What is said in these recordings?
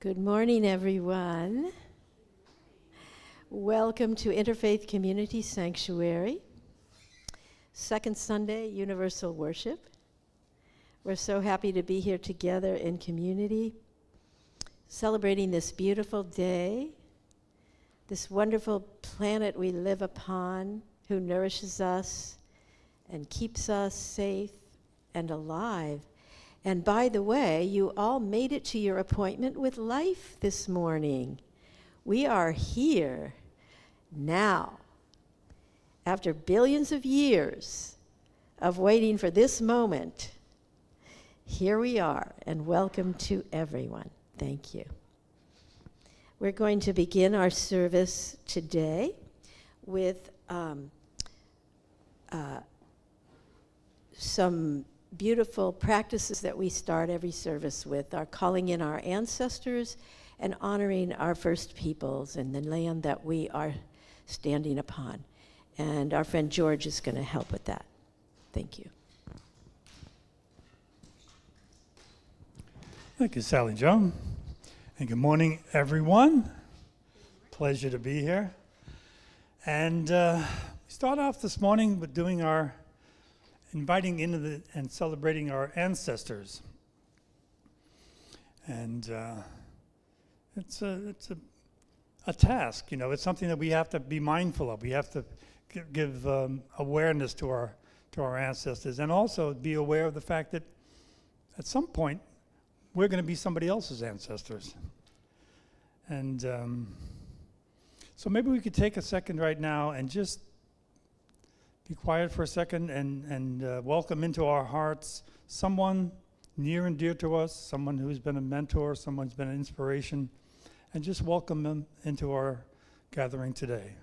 Good morning, everyone. Welcome to Interfaith Community Sanctuary, Second Sunday Universal Worship. We're so happy to be here together in community, celebrating this beautiful day, this wonderful planet we live upon, who nourishes us and keeps us safe and alive. And by the way, you all made it to your appointment with life this morning. We are here now, after billions of years of waiting for this moment. Here we are, and welcome to everyone. Thank you. We're going to begin our service today with some beautiful practices that we start every service with, are calling in our ancestors and honoring our first peoples and the land that we are standing upon. And our friend George is going to help with that. Thank you. Thank you, Sally Jo. And good morning, everyone. Pleasure to be here. And we start off this morning with doing our inviting into and celebrating our ancestors. And it's a task, you know. It's something that we have to be mindful of. We have to give awareness to our ancestors, and also be aware of the fact that at some point we're going to be somebody else's ancestors. And so maybe we could take a second right now and just be quiet for a second and welcome into our hearts someone near and dear to us, someone who's been a mentor, someone who's been an inspiration, and just welcome them into our gathering today.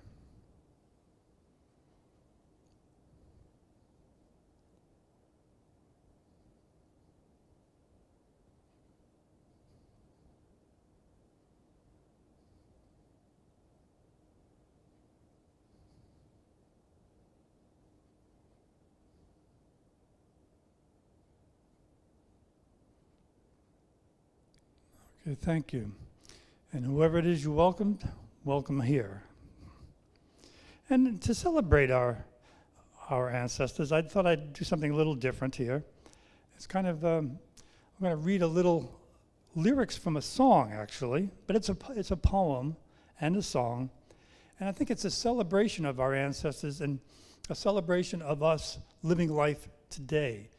Okay, thank you. And whoever it is you welcomed, welcome here. And to celebrate our ancestors, I thought I'd do something a little different here. It's kind of, I'm going to read a little lyrics from a song, actually, but it's a poem and a song. And I think it's a celebration of our ancestors and a celebration of us living life today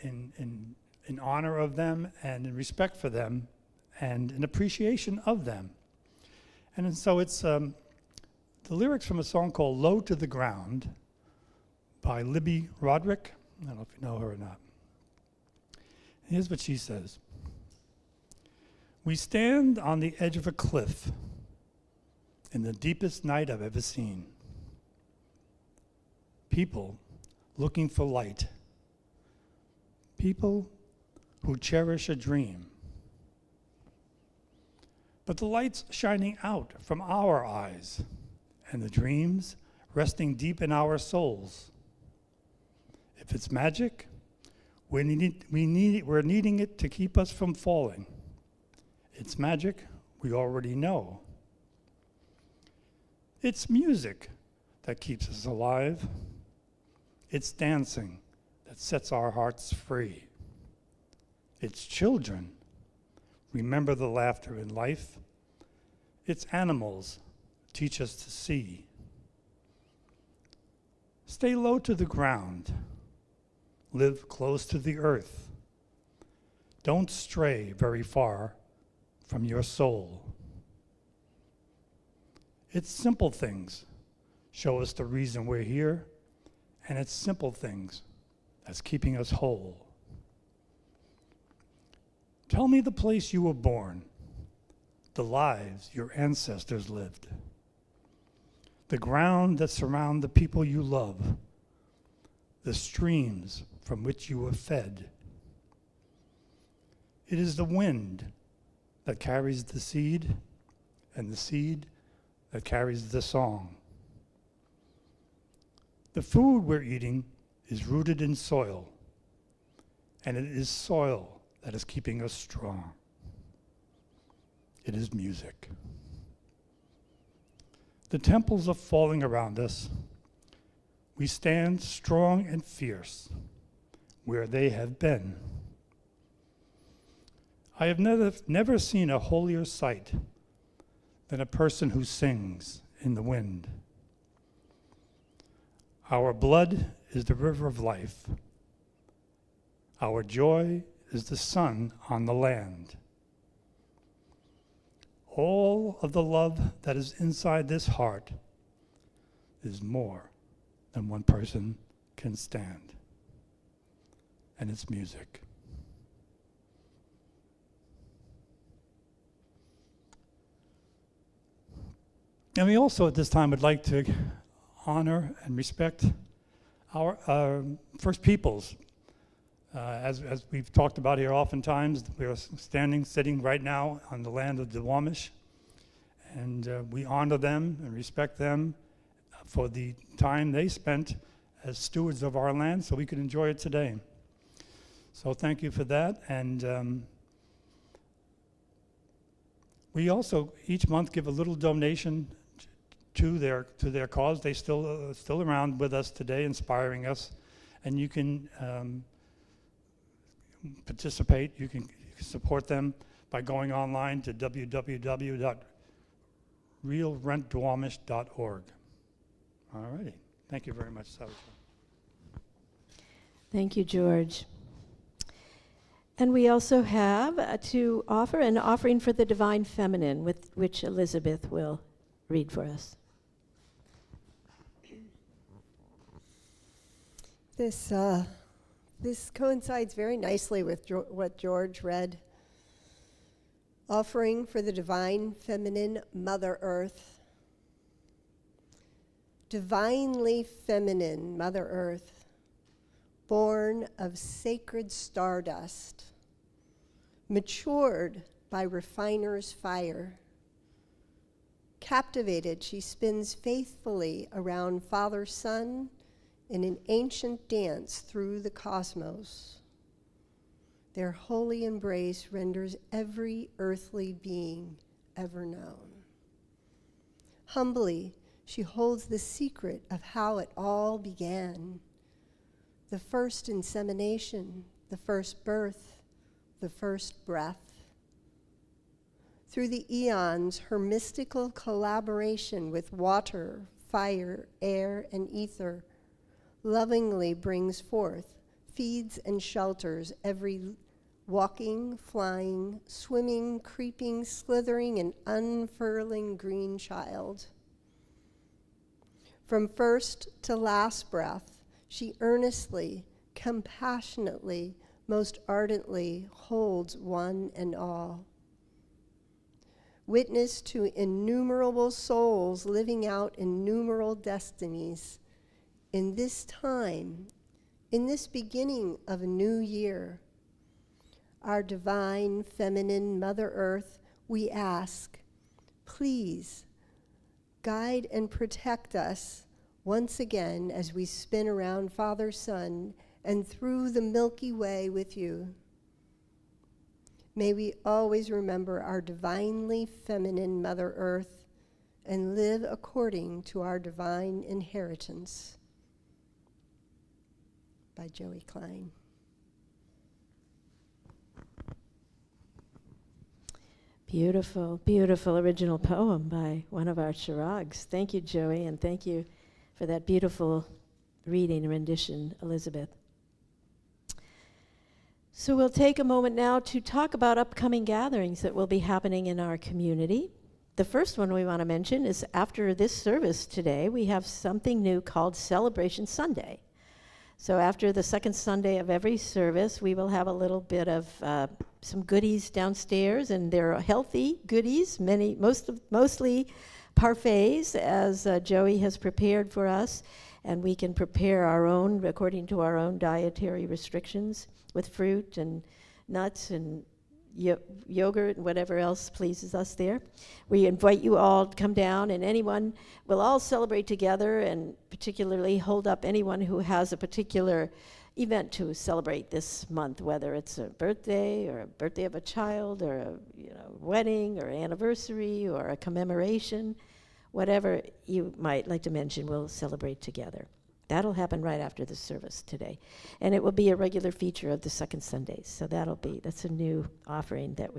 in honor of them and in respect for them, and an appreciation of them. And so it's the lyrics from a song called Low to the Ground by Libby Roderick. I don't know if you know her or not. Here's what she says. We stand on the edge of a cliff in the deepest night I've ever seen. People looking for light. People who cherish a dream. But the light's shining out from our eyes, and the dreams resting deep in our souls. If it's magic, we're needing it to keep us from falling. It's magic we already know. It's music that keeps us alive. It's dancing that sets our hearts free. It's children. Remember the laughter in life. It's animals. Teach us to see. Stay low to the ground. Live close to the earth. Don't stray very far from your soul. It's simple things show us the reason we're here, and it's simple things that's keeping us whole. Tell me the place you were born, the lives your ancestors lived, the ground that surround the people you love, the streams from which you were fed. It is the wind that carries the seed, and the seed that carries the song. The food we're eating is rooted in soil, and it is soil that is keeping us strong. It is music. The temples are falling around us. We stand strong and fierce where they have been. I have never seen a holier sight than a person who sings in the wind. Our blood is the river of life. Our joy is the sun on the land. All of the love that is inside this heart is more than one person can stand. And it's music. And we also at this time would like to honor and respect our First Peoples. As we've talked about here oftentimes, we are sitting right now on the land of the Duwamish, and we honor them and respect them for the time they spent as stewards of our land so we could enjoy it today. So thank you for that. And we also each month give a little donation to their cause. They still around with us today, inspiring us, and you can participate. You can support them by going online to www.realrentduwamish.org. All righty. Thank you very much, Salisha. Thank you, George. And we also have to offer an offering for the Divine Feminine, with which Elizabeth will read for us. This coincides very nicely with what George read. Offering for the Divine Feminine, Mother Earth. Divinely feminine Mother Earth, born of sacred stardust, matured by refiner's fire. Captivated, she spins faithfully around Father Sun in an ancient dance through the cosmos. Their holy embrace renders every earthly being ever known. Humbly, she holds the secret of how it all began. The first insemination, the first birth, the first breath. Through the eons, her mystical collaboration with water, fire, air, and ether lovingly brings forth, feeds and shelters every walking, flying, swimming, creeping, slithering, and unfurling green child. From first to last breath, she earnestly, compassionately, most ardently holds one and all. Witness to innumerable souls living out innumerable destinies. In this time, in this beginning of a new year, our divine feminine Mother Earth, we ask, please guide and protect us once again as we spin around Father Sun and through the Milky Way with you. May we always remember our divinely feminine Mother Earth and live according to our divine inheritance. By Joey Klein. Beautiful, beautiful original poem by one of our Shirags. Thank you, Joey, and thank you for that beautiful reading and rendition, Elizabeth. So we'll take a moment now to talk about upcoming gatherings that will be happening in our community. The first one we want to mention is after this service today, we have something new called Celebration Sunday. So after the second Sunday of every service, we will have a little bit of some goodies downstairs, and they're healthy goodies, mostly parfaits, as Joey has prepared for us, and we can prepare our own according to our own dietary restrictions with fruit and nuts and yogurt and whatever else pleases us there. We invite you all to come down, and anyone, we'll all celebrate together, and particularly hold up anyone who has a particular event to celebrate this month, whether it's a birthday or a birthday of a child or a wedding or anniversary or a commemoration, whatever you might like to mention, we'll celebrate together. That'll happen right after the service today. And it will be a regular feature of the second Sundays. So that's a new offering that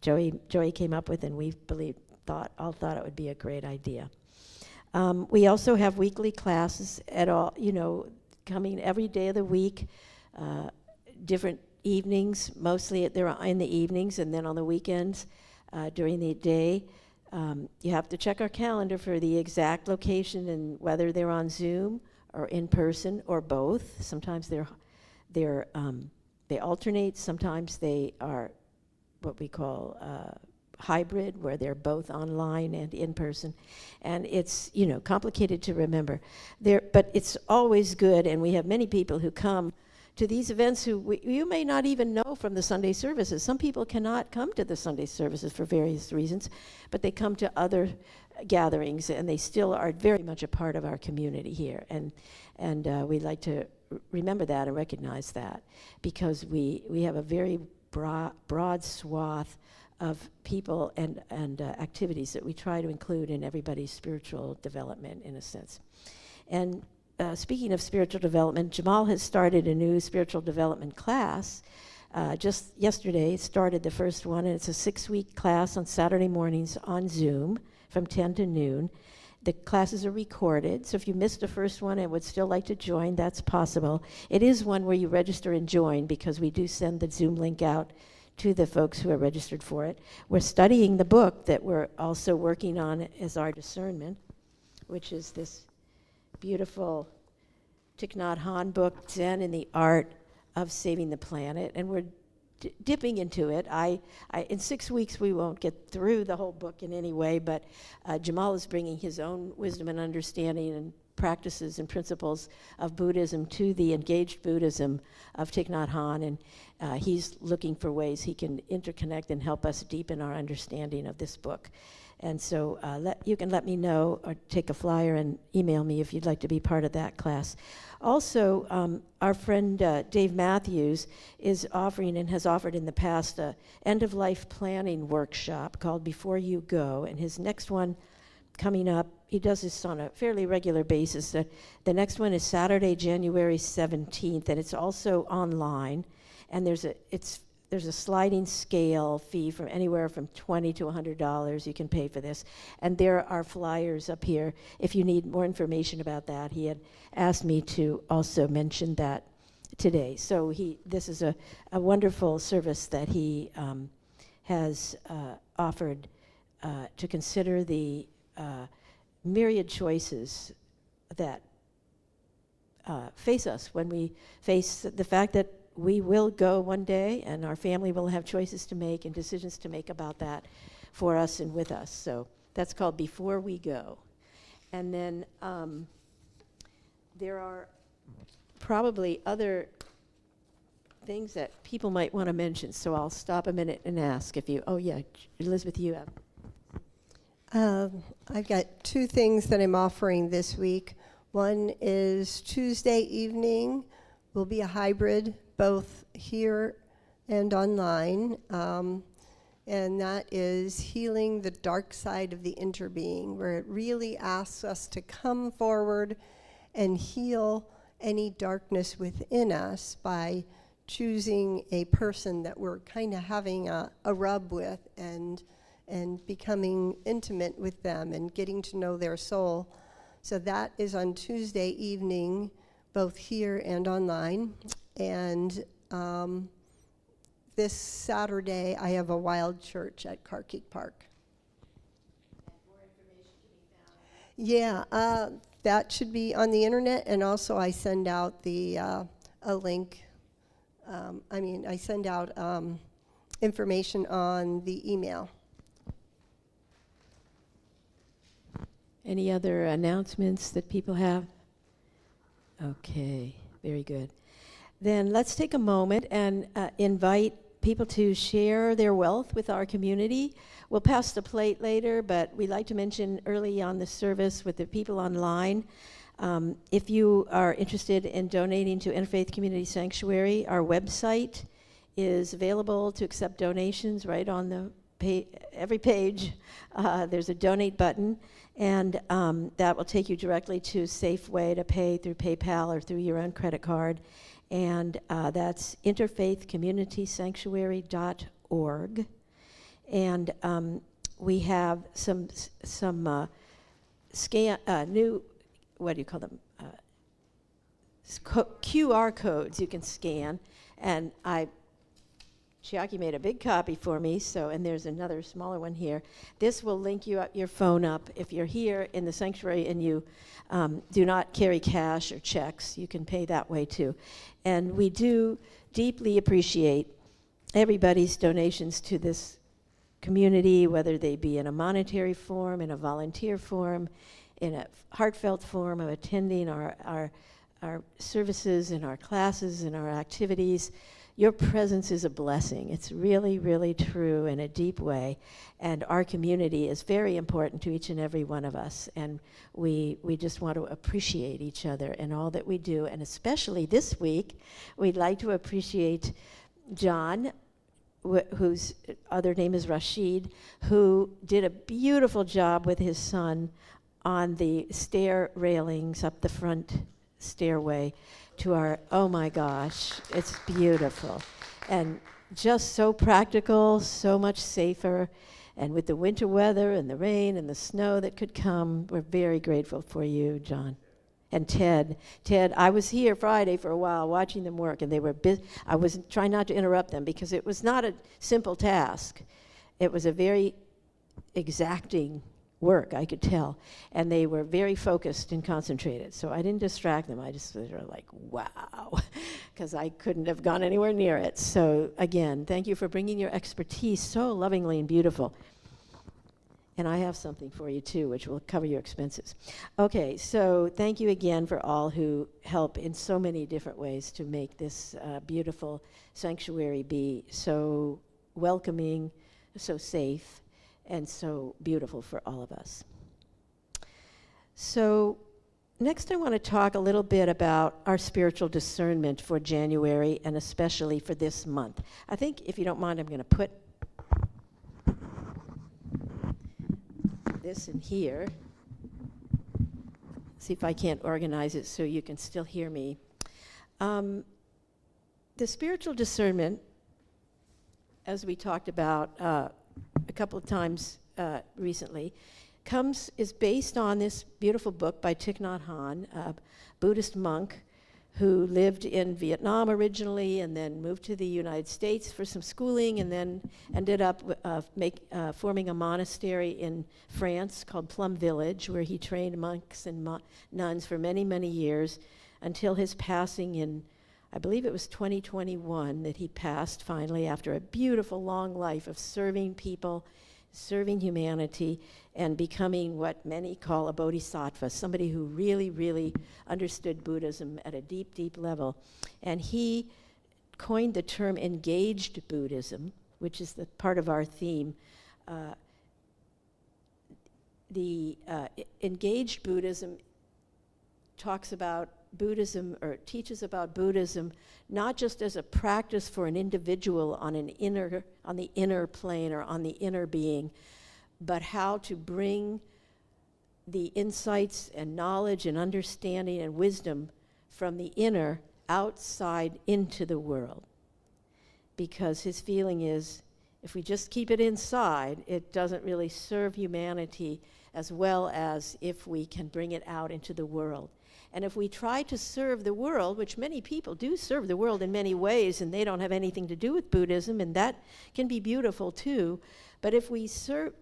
Joey came up with, and we thought it would be a great idea. We also have weekly classes coming every day of the week, different evenings. Mostly they're in the evenings, and then on the weekends during the day. You have to check our calendar for the exact location and whether they're on Zoom or in person or both. Sometimes they alternate. Sometimes they are what we call hybrid, where they're both online and in person, and it's complicated to remember. But it's always good, and we have many people who come to these events who you may not even know from the Sunday services. Some people cannot come to the Sunday services for various reasons, but they come to other gatherings, and they still are very much a part of our community here, and we'd like to remember that and recognize that, because we have a very broad swath of people and activities that we try to include in everybody's spiritual development, in a sense. And speaking of spiritual development, Jamal has started a new spiritual development class. Just yesterday started the first one, and it's a 6-week class on Saturday mornings on Zoom from 10 to noon. The classes are recorded, so if you missed the first one and would still like to join, that's possible. It is one where you register and join, because we do send the Zoom link out to the folks who are registered for it. We're studying the book that we're also working on as our discernment, which is this beautiful Thich Nhat Hanh book, Zen and the Art of Saving the Planet, and we're dipping into it. In 6 weeks we won't get through the whole book in any way, but Jamal is bringing his own wisdom and understanding and practices and principles of Buddhism to the engaged Buddhism of Thich Nhat Hanh, and he's looking for ways he can interconnect and help us deepen our understanding of this book. And so you can let me know or take a flyer and email me if you'd like to be part of that class. Also, our friend Dave Matthews is offering and has offered in the past a end-of-life planning workshop called Before You Go, and his next one coming up, he does this on a fairly regular basis. The next one is Saturday, January 17th, and it's also online, and there's a sliding scale fee from anywhere from $20 to $100 you can pay for this. And there are flyers up here if you need more information about that. He had asked me to also mention that today. So this is a wonderful service that he has offered to consider the myriad choices that face us when we face the fact that we will go one day, and our family will have choices to make and decisions to make about that for us and with us. So that's called Before We Go. And then there are probably other things that people might want to mention, so I'll stop a minute and ask if you, Elizabeth, you have. I've got 2 things that I'm offering this week. One is Tuesday evening will be a hybrid, both here and online, and that is Healing the Dark Side of the Interbeing, where it really asks us to come forward and heal any darkness within us by choosing a person that we're kind of having a rub with and becoming intimate with them and getting to know their soul. So that is on Tuesday evening, both here and online. And this Saturday, I have a wild church at Carkeek Park. And more information can be found. Yeah, that should be on the internet, and also I send out a link. I send out information on the email. Any other announcements that people have? Okay, very good. Then let's take a moment and invite people to share their wealth with our community. We'll pass the plate later, but we like to mention early on the service with the people online, If you are interested in donating to Interfaith Community Sanctuary, our website is available to accept donations right on the every page. There's a donate button, and that will take you directly to a safe way to pay through PayPal or through your own credit card. And that's interfaithcommunitysanctuary.org. And we have some new, what do you call them? QR codes you can scan. And Chiaki made a big copy for me, and there's another smaller one here. This will link your phone up. If you're here in the sanctuary and you do not carry cash or checks, you can pay that way too. And we do deeply appreciate everybody's donations to this community, whether they be in a monetary form, in a volunteer form, in a heartfelt form of attending our services and our classes and our activities. Your presence is a blessing. It's really, really true in a deep way. And our community is very important to each and every one of us. And we just want to appreciate each other and all that we do. And especially this week, we'd like to appreciate John, whose other name is Rashid, who did a beautiful job with his son on the stair railings up the front stairway to our, oh my gosh, it's beautiful. And just so practical, so much safer. And with the winter weather and the rain and the snow that could come, we're very grateful for you, John. And Ted, I was here Friday for a while watching them work, and they were busy. I was trying not to interrupt them because it was not a simple task. It was a very exacting work, I could tell. And they were very focused and concentrated. So I didn't distract them. I just was like, wow, because I couldn't have gone anywhere near it. So again, thank you for bringing your expertise so lovingly and beautiful. And I have something for you too, which will cover your expenses. Okay, so thank you again for all who help in so many different ways to make this beautiful sanctuary be so welcoming, so safe, and so beautiful for all of us. So next I want to talk a little bit about our spiritual discernment for January, and especially for this month. I think, if you don't mind, I'm going to put this in here. See if I can't organize it so you can still hear me. The spiritual discernment, as we talked about a couple of times recently, is based on this beautiful book by Thich Nhat Hanh, a Buddhist monk who lived in Vietnam originally and then moved to the United States for some schooling, and then ended up forming a monastery in France called Plum Village, where he trained monks and nuns for many, many years until his passing in, I believe it was 2021 that he passed finally, after a beautiful long life of serving people, serving humanity, and becoming what many call a bodhisattva, somebody who really, really understood Buddhism at a deep, deep level. And he coined the term engaged Buddhism, which is the part of our theme. Engaged Buddhism talks about Buddhism, or teaches about Buddhism, not just as a practice for an individual on the inner plane or on the inner being, but how to bring the insights and knowledge and understanding and wisdom from the inner outside into the world. Because his feeling is, if we just keep it inside, it doesn't really serve humanity as well as if we can bring it out into the world. And if we try to serve the world, which many people do serve the world in many ways, and they don't have anything to do with Buddhism, and that can be beautiful too, but if we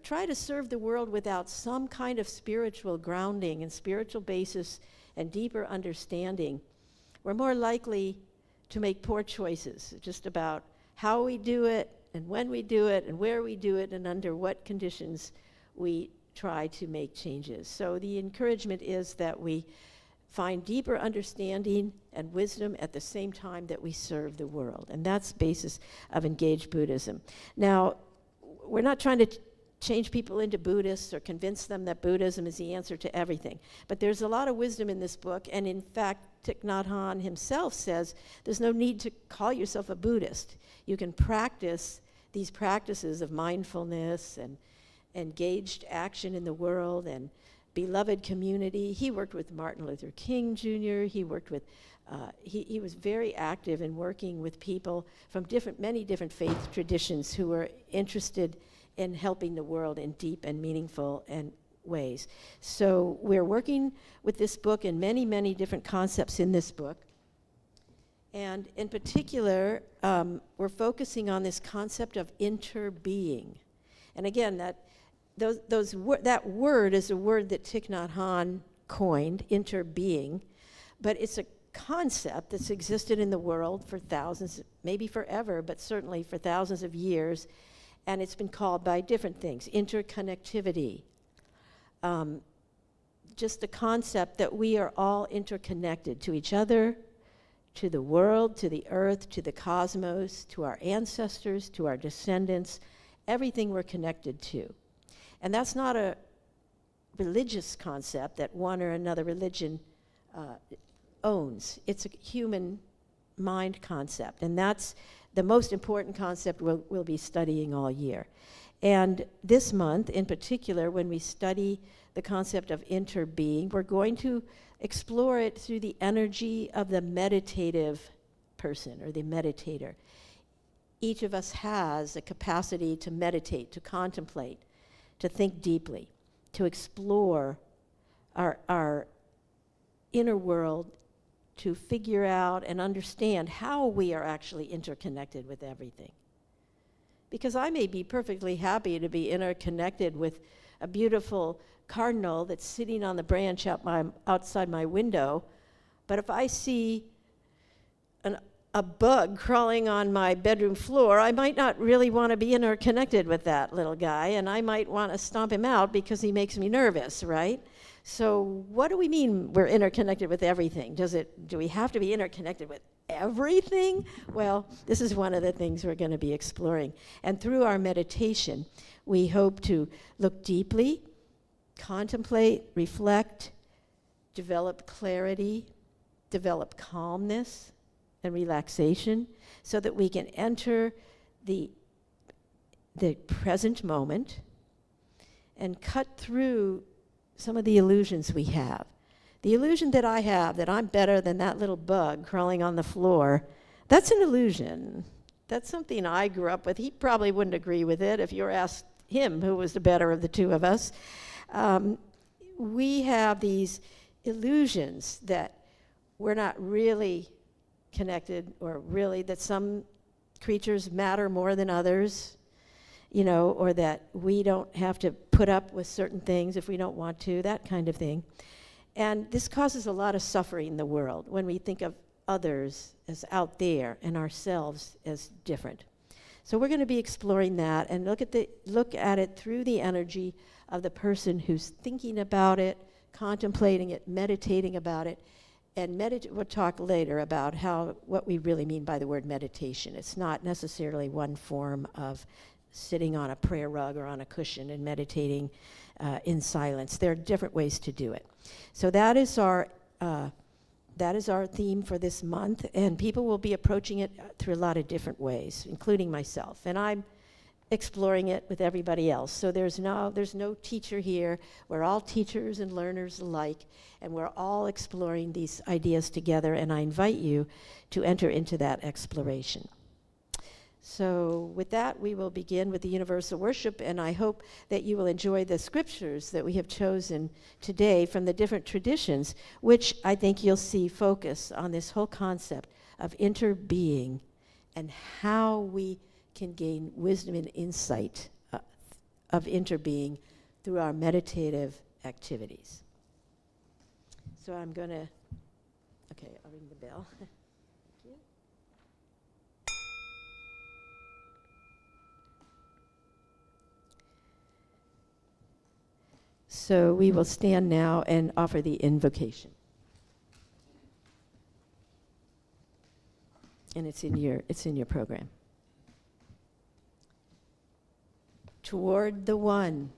try to serve the world without some kind of spiritual grounding and spiritual basis and deeper understanding, we're more likely to make poor choices just about how we do it and when we do it and where we do it and under what conditions we try to make changes. So the encouragement is that we find deeper understanding and wisdom at the same time that we serve the world. And that's the basis of engaged Buddhism. Now, we're not trying to change people into Buddhists or convince them that Buddhism is the answer to everything. But there's a lot of wisdom in this book, and in fact, Thich Nhat Hanh himself says there's no need to call yourself a Buddhist. You can practice these practices of mindfulness and engaged action in the world and beloved community. He worked with Martin Luther King Jr. He worked with, he was very active in working with people from many different faith traditions who were interested in helping the world in deep and meaningful ways. So we're working with this book and many, many different concepts in this book. And in particular, we're focusing on this concept of interbeing. And again, that word is a word that Thich Nhat Hanh coined, interbeing, but it's a concept that's existed in the world for thousands, maybe forever, but certainly for thousands of years, and it's been called by different things. Interconnectivity, just the concept that we are all interconnected to each other, to the world, to the earth, to the cosmos, to our ancestors, to our descendants, everything we're connected to. And that's not a religious concept that one or another religion owns. It's a human mind concept, and that's the most important concept we'll be studying all year. And this month, in particular, when we study the concept of interbeing, we're going to explore it through the energy of the meditative person or the meditator. Each of us has a capacity to meditate, to contemplate, to think deeply, to explore our inner world, to figure out and understand how we are actually interconnected with everything. Because I may be perfectly happy to be interconnected with a beautiful cardinal that's sitting on the branch outside my window, but if I see a bug crawling on my bedroom floor, I might not really want to be interconnected with that little guy, and I might want to stomp him out because he makes me nervous, right? So what do we mean we're interconnected with everything? Do we have to be interconnected with everything? Well, this is one of the things we're going to be exploring. And through our meditation, we hope to look deeply, contemplate, reflect, develop clarity, develop calmness and relaxation, so that we can enter the present moment and cut through some of the illusions we have. The illusion that I have that I'm better than that little bug crawling on the floor, that's an illusion. That's something I grew up with. He probably wouldn't agree with it if you were asked him who was the better of the two of us. We have these illusions that we're not really connected, or really that some creatures matter more than others, or that we don't have to put up with certain things if we don't want to, that kind of thing. And this causes a lot of suffering in the world when we think of others as out there and ourselves as different. So we're going to be exploring that and look at it through the energy of the person who's thinking about it, contemplating it, meditating about it. And we'll talk later about what we really mean by the word meditation. It's not necessarily one form of sitting on a prayer rug or on a cushion and meditating in silence. There are different ways to do it. So that is our theme for this month, and people will be approaching it through a lot of different ways, including myself. And I'm exploring it with everybody else. So there's no teacher here. We're all teachers and learners alike, and we're all exploring these ideas together, and I invite you to enter into that exploration. So with that, we will begin with the universal worship, and I hope that you will enjoy the scriptures that we have chosen today from the different traditions, which I think you'll see focus on this whole concept of interbeing and how we can gain wisdom and insight of interbeing through our meditative activities. So I'm going to, I'll ring the bell. Thank you. So we will stand now and offer the invocation. And it's in your program. toward the one,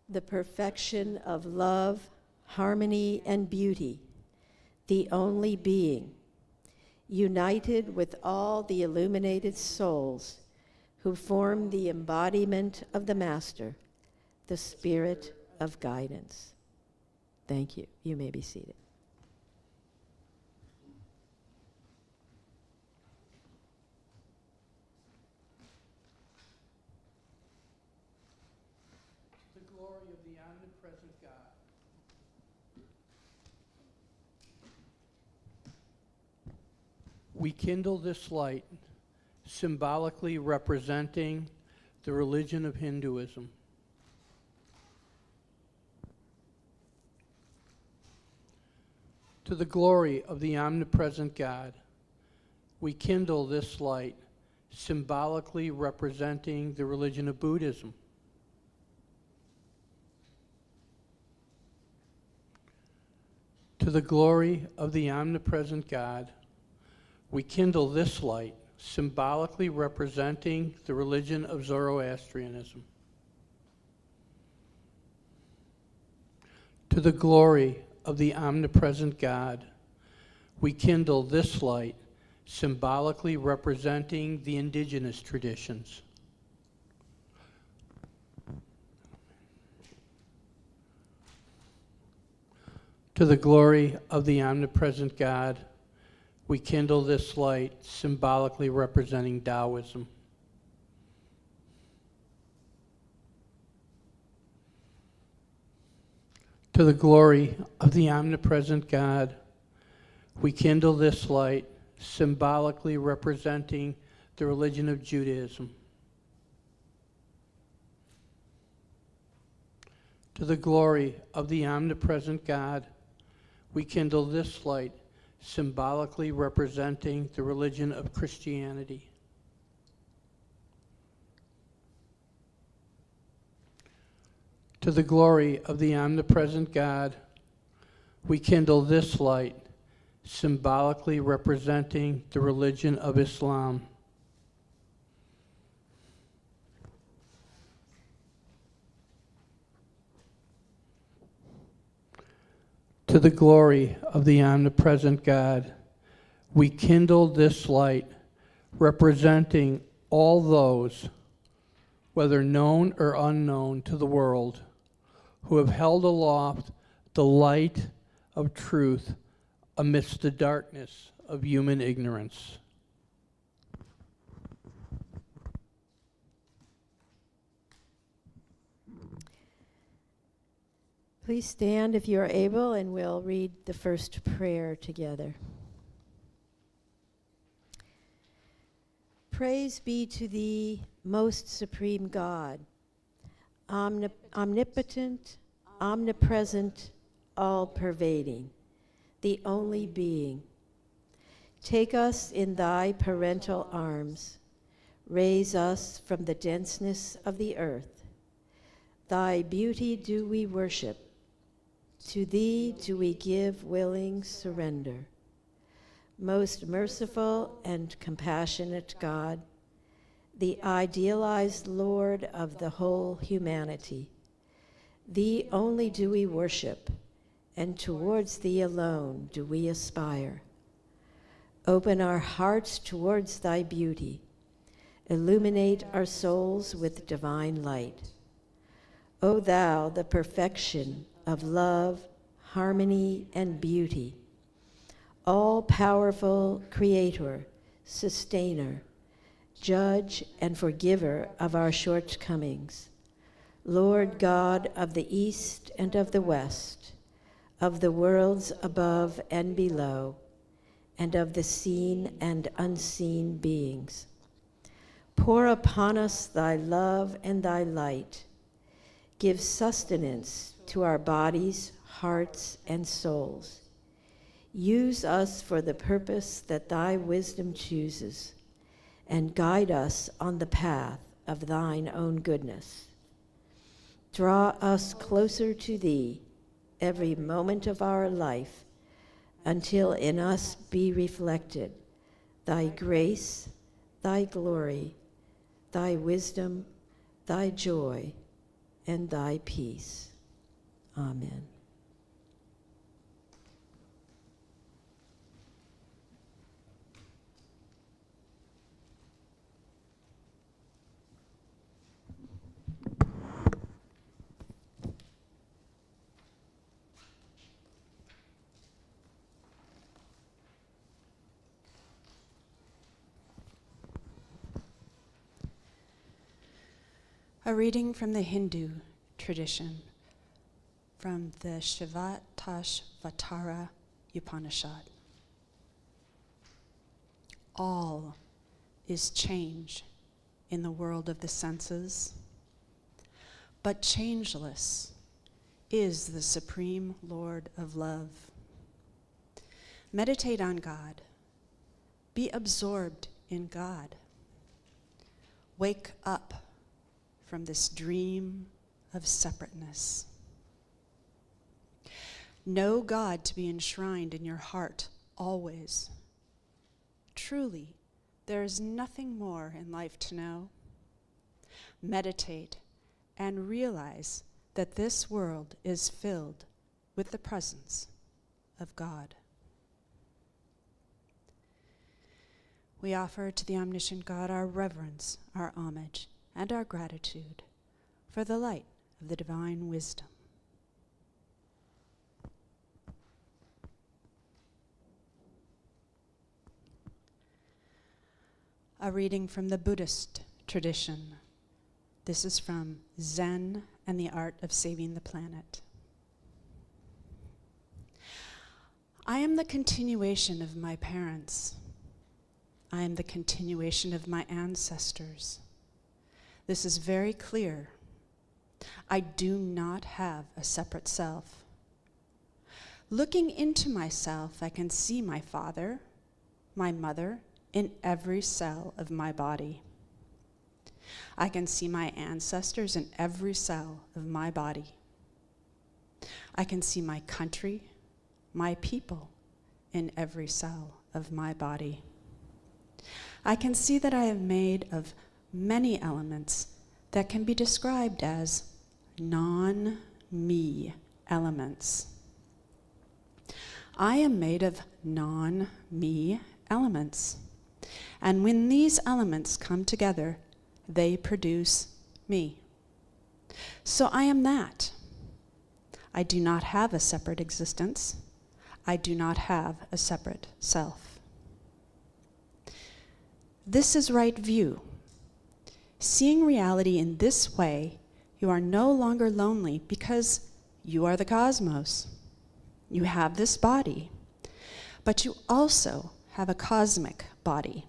the perfection of love, harmony, and beauty, the only being, united with all the illuminated souls who form the embodiment of the Master, the Spirit of guidance. Thank you. You may be seated. The glory of the omnipresent God. We kindle this light, symbolically representing the religion of Hinduism. To the glory of the omnipresent God, we kindle this light, symbolically representing the religion of Buddhism. To the glory of the omnipresent God, we kindle this light, symbolically representing the religion of Zoroastrianism. To the glory of the omnipresent God, we kindle this light, symbolically representing the Indigenous traditions. To the glory of the omnipresent God, we kindle this light, symbolically representing Taoism. To the glory of the omnipresent God, we kindle this light, symbolically representing the religion of Judaism. To the glory of the omnipresent God, we kindle this light, symbolically representing the religion of Christianity. To the glory of the omnipresent God, we kindle this light, symbolically representing the religion of Islam. To the glory of the omnipresent God, we kindle this light, representing all those, whether known or unknown to the world, who have held aloft the light of truth amidst the darkness of human ignorance. Please stand if you are able, and we'll read the first prayer together. Praise be to thee, most supreme God, omnipotent, omnipresent, all-pervading, the only being. Take us in thy parental arms. Raise us from the denseness of the earth. Thy beauty do we worship. To thee do we give willing surrender. Most merciful and compassionate God, the idealized Lord of the whole humanity, thee only do we worship, and towards thee alone do we aspire. Open our hearts towards thy beauty. Illuminate our souls with divine light. O thou, the perfection of love, harmony, and beauty, all-powerful creator, sustainer, judge and forgiver of our shortcomings, Lord God of the East and of the West, of the worlds above and below, and of the seen and unseen beings. Pour upon us thy love and thy light. Give sustenance to our bodies, hearts, and souls. Use us for the purpose that thy wisdom chooses, and guide us on the path of thine own goodness. Draw us closer to thee every moment of our life, until in us be reflected thy grace, thy glory, thy wisdom, thy joy, and thy peace. Amen. A reading from the Hindu tradition, from the Shivatashvatara Upanishad. All is change in the world of the senses, but changeless is the Supreme Lord of Love. Meditate on God. Be absorbed in God. Wake up from this dream of separateness. Know God to be enshrined in your heart always. Truly, there is nothing more in life to know. Meditate and realize that this world is filled with the presence of God. We offer to the omniscient God our reverence, our homage, and our gratitude for the light of the divine wisdom. A reading from the Buddhist tradition. This is from Zen and the Art of Saving the Planet. I am the continuation of my parents. I am the continuation of my ancestors. This is very clear. I do not have a separate self. Looking into myself, I can see my father, my mother, in every cell of my body. I can see my ancestors in every cell of my body. I can see my country, my people, in every cell of my body. I can see that I am made of many elements that can be described as non-me elements. I am made of non-me elements. And when these elements come together, they produce me. So I am that. I do not have a separate existence. I do not have a separate self. This is right view. Seeing reality in this way, you are no longer lonely because you are the cosmos. You have this body, but you also have a cosmic body.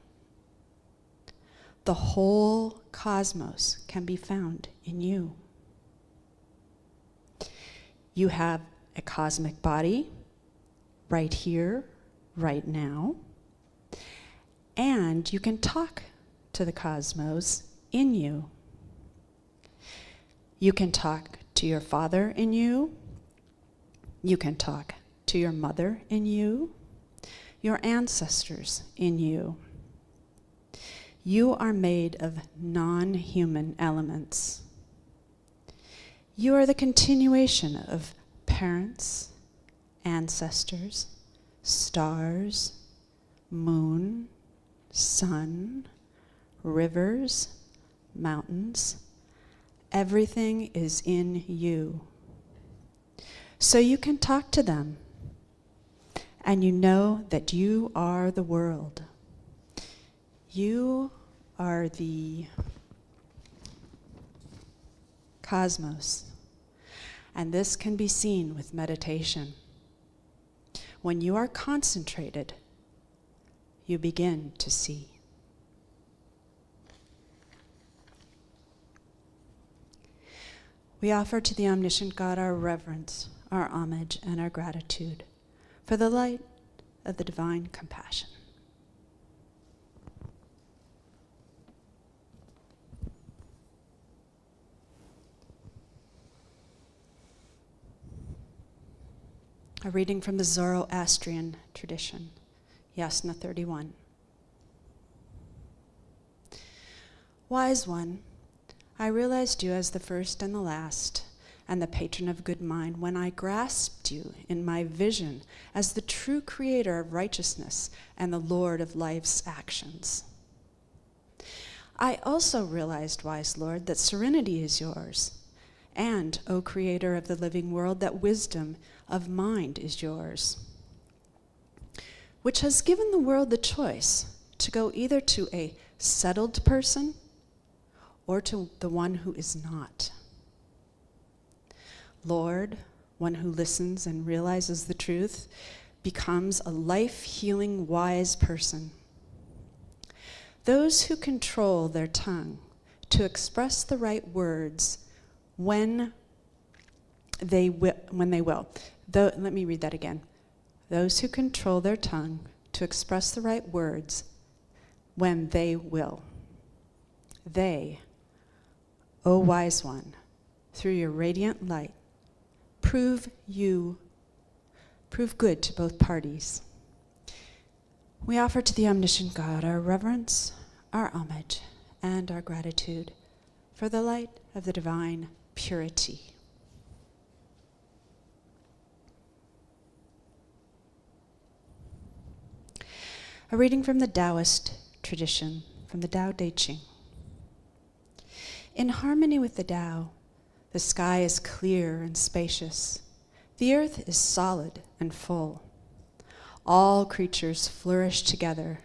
The whole cosmos can be found in you. You have a cosmic body right here, right now, and you can talk to the cosmos in you. You can talk to your father in you. You can talk to your mother in you, your ancestors in you. You are made of non-human elements. You are the continuation of parents, ancestors, stars, moon, sun, rivers, mountains. Everything is in you. So you can talk to them, and you know that you are the world. You are the cosmos, and this can be seen with meditation. When you are concentrated, you begin to see. We offer to the omniscient God our reverence, our homage, and our gratitude for the light of the divine compassion. A reading from the Zoroastrian tradition, Yasna 31. Wise one, I realized you as the first and the last, and the patron of good mind, when I grasped you in my vision as the true creator of righteousness and the Lord of life's actions. I also realized, wise Lord, that serenity is yours, and, O creator of the living world, that wisdom of mind is yours, which has given the world the choice to go either to a settled person or to the one who is not. Lord, one who listens and realizes the truth, becomes a life-healing, wise person. Those who control their tongue to express the right words when they will. Let me read that again. Those who control their tongue to express the right words when they will. They, O wise one, through your radiant light, prove good to both parties. We offer to the omniscient God our reverence, our homage, and our gratitude for the light of the divine purity. A reading from the Taoist tradition, from the Tao Te Ching. In harmony with the Tao, the sky is clear and spacious. The earth is solid and full. All creatures flourish together,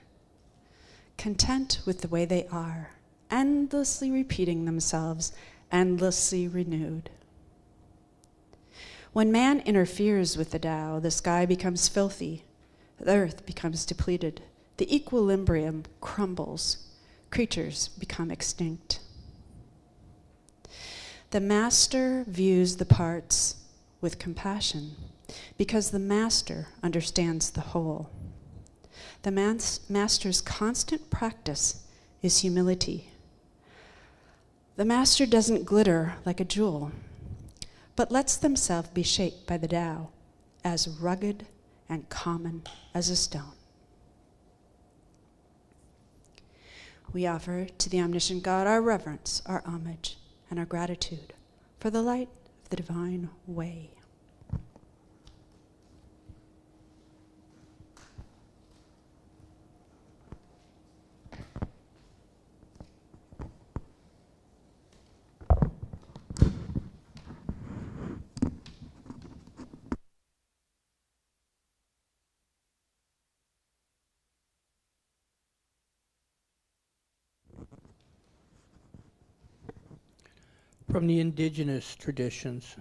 content with the way they are, endlessly repeating themselves, endlessly renewed. When man interferes with the Tao, the sky becomes filthy, the earth becomes depleted, the equilibrium crumbles, creatures become extinct. The master views the parts with compassion because the master understands the whole. The master's constant practice is humility. The master doesn't glitter like a jewel, but lets himself be shaped by the Tao as rugged and common as a stone. We offer to the omniscient God our reverence, our homage, and our gratitude for the light of the divine way. From the Indigenous traditions,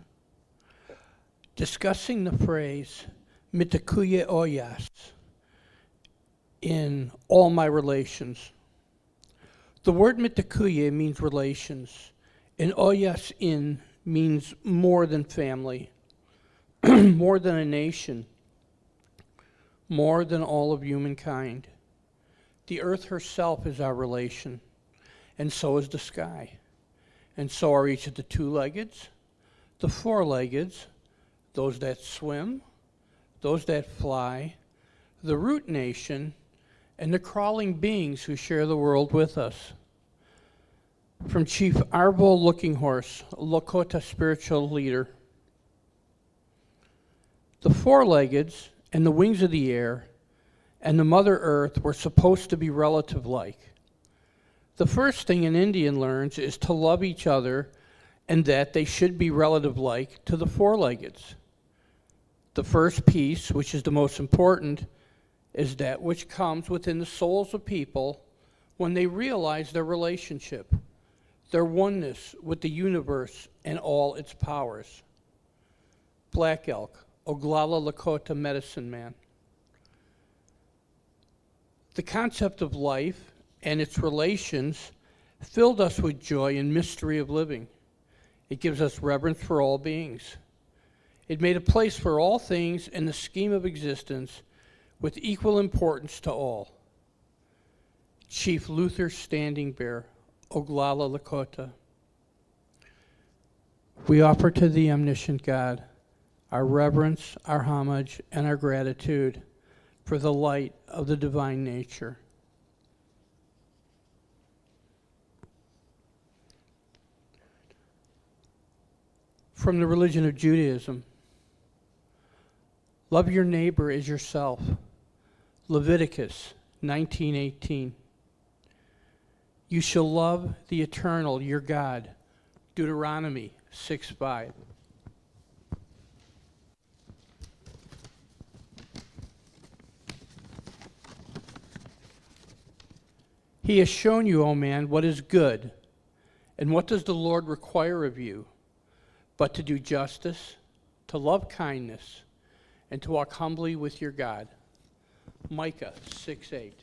discussing the phrase mitakuye oyas in all my relations. The word mitakuye means relations, and oyas in means more than family, more than a nation, more than all of humankind. The earth herself is our relation, and so is the sky. And so are each of the two-leggeds, the four-leggeds, those that swim, those that fly, the root nation, and the crawling beings who share the world with us. From Chief Arvo Looking Horse, Lakota spiritual leader. The four-leggeds and the wings of the air and the Mother Earth were supposed to be relative-like. The first thing an Indian learns is to love each other and that they should be relative-like to the four-leggeds. The first piece, which is the most important, is that which comes within the souls of people when they realize their relationship, their oneness with the universe and all its powers. Black Elk, Oglala Lakota medicine man. The concept of life and its relations filled us with joy and mystery of living. It gives us reverence for all beings. It made a place for all things in the scheme of existence with equal importance to all. Chief Luther Standing Bear, Oglala Lakota. We offer to the omniscient God our reverence, our homage, and our gratitude for the light of the divine nature. From the religion of Judaism. Love your neighbor as yourself. Leviticus 19:18. You shall love the eternal, your God. Deuteronomy 6:5. He has shown you, O man, what is good, and what does the Lord require of you, but to do justice, to love kindness, and to walk humbly with your God. Micah 6:8.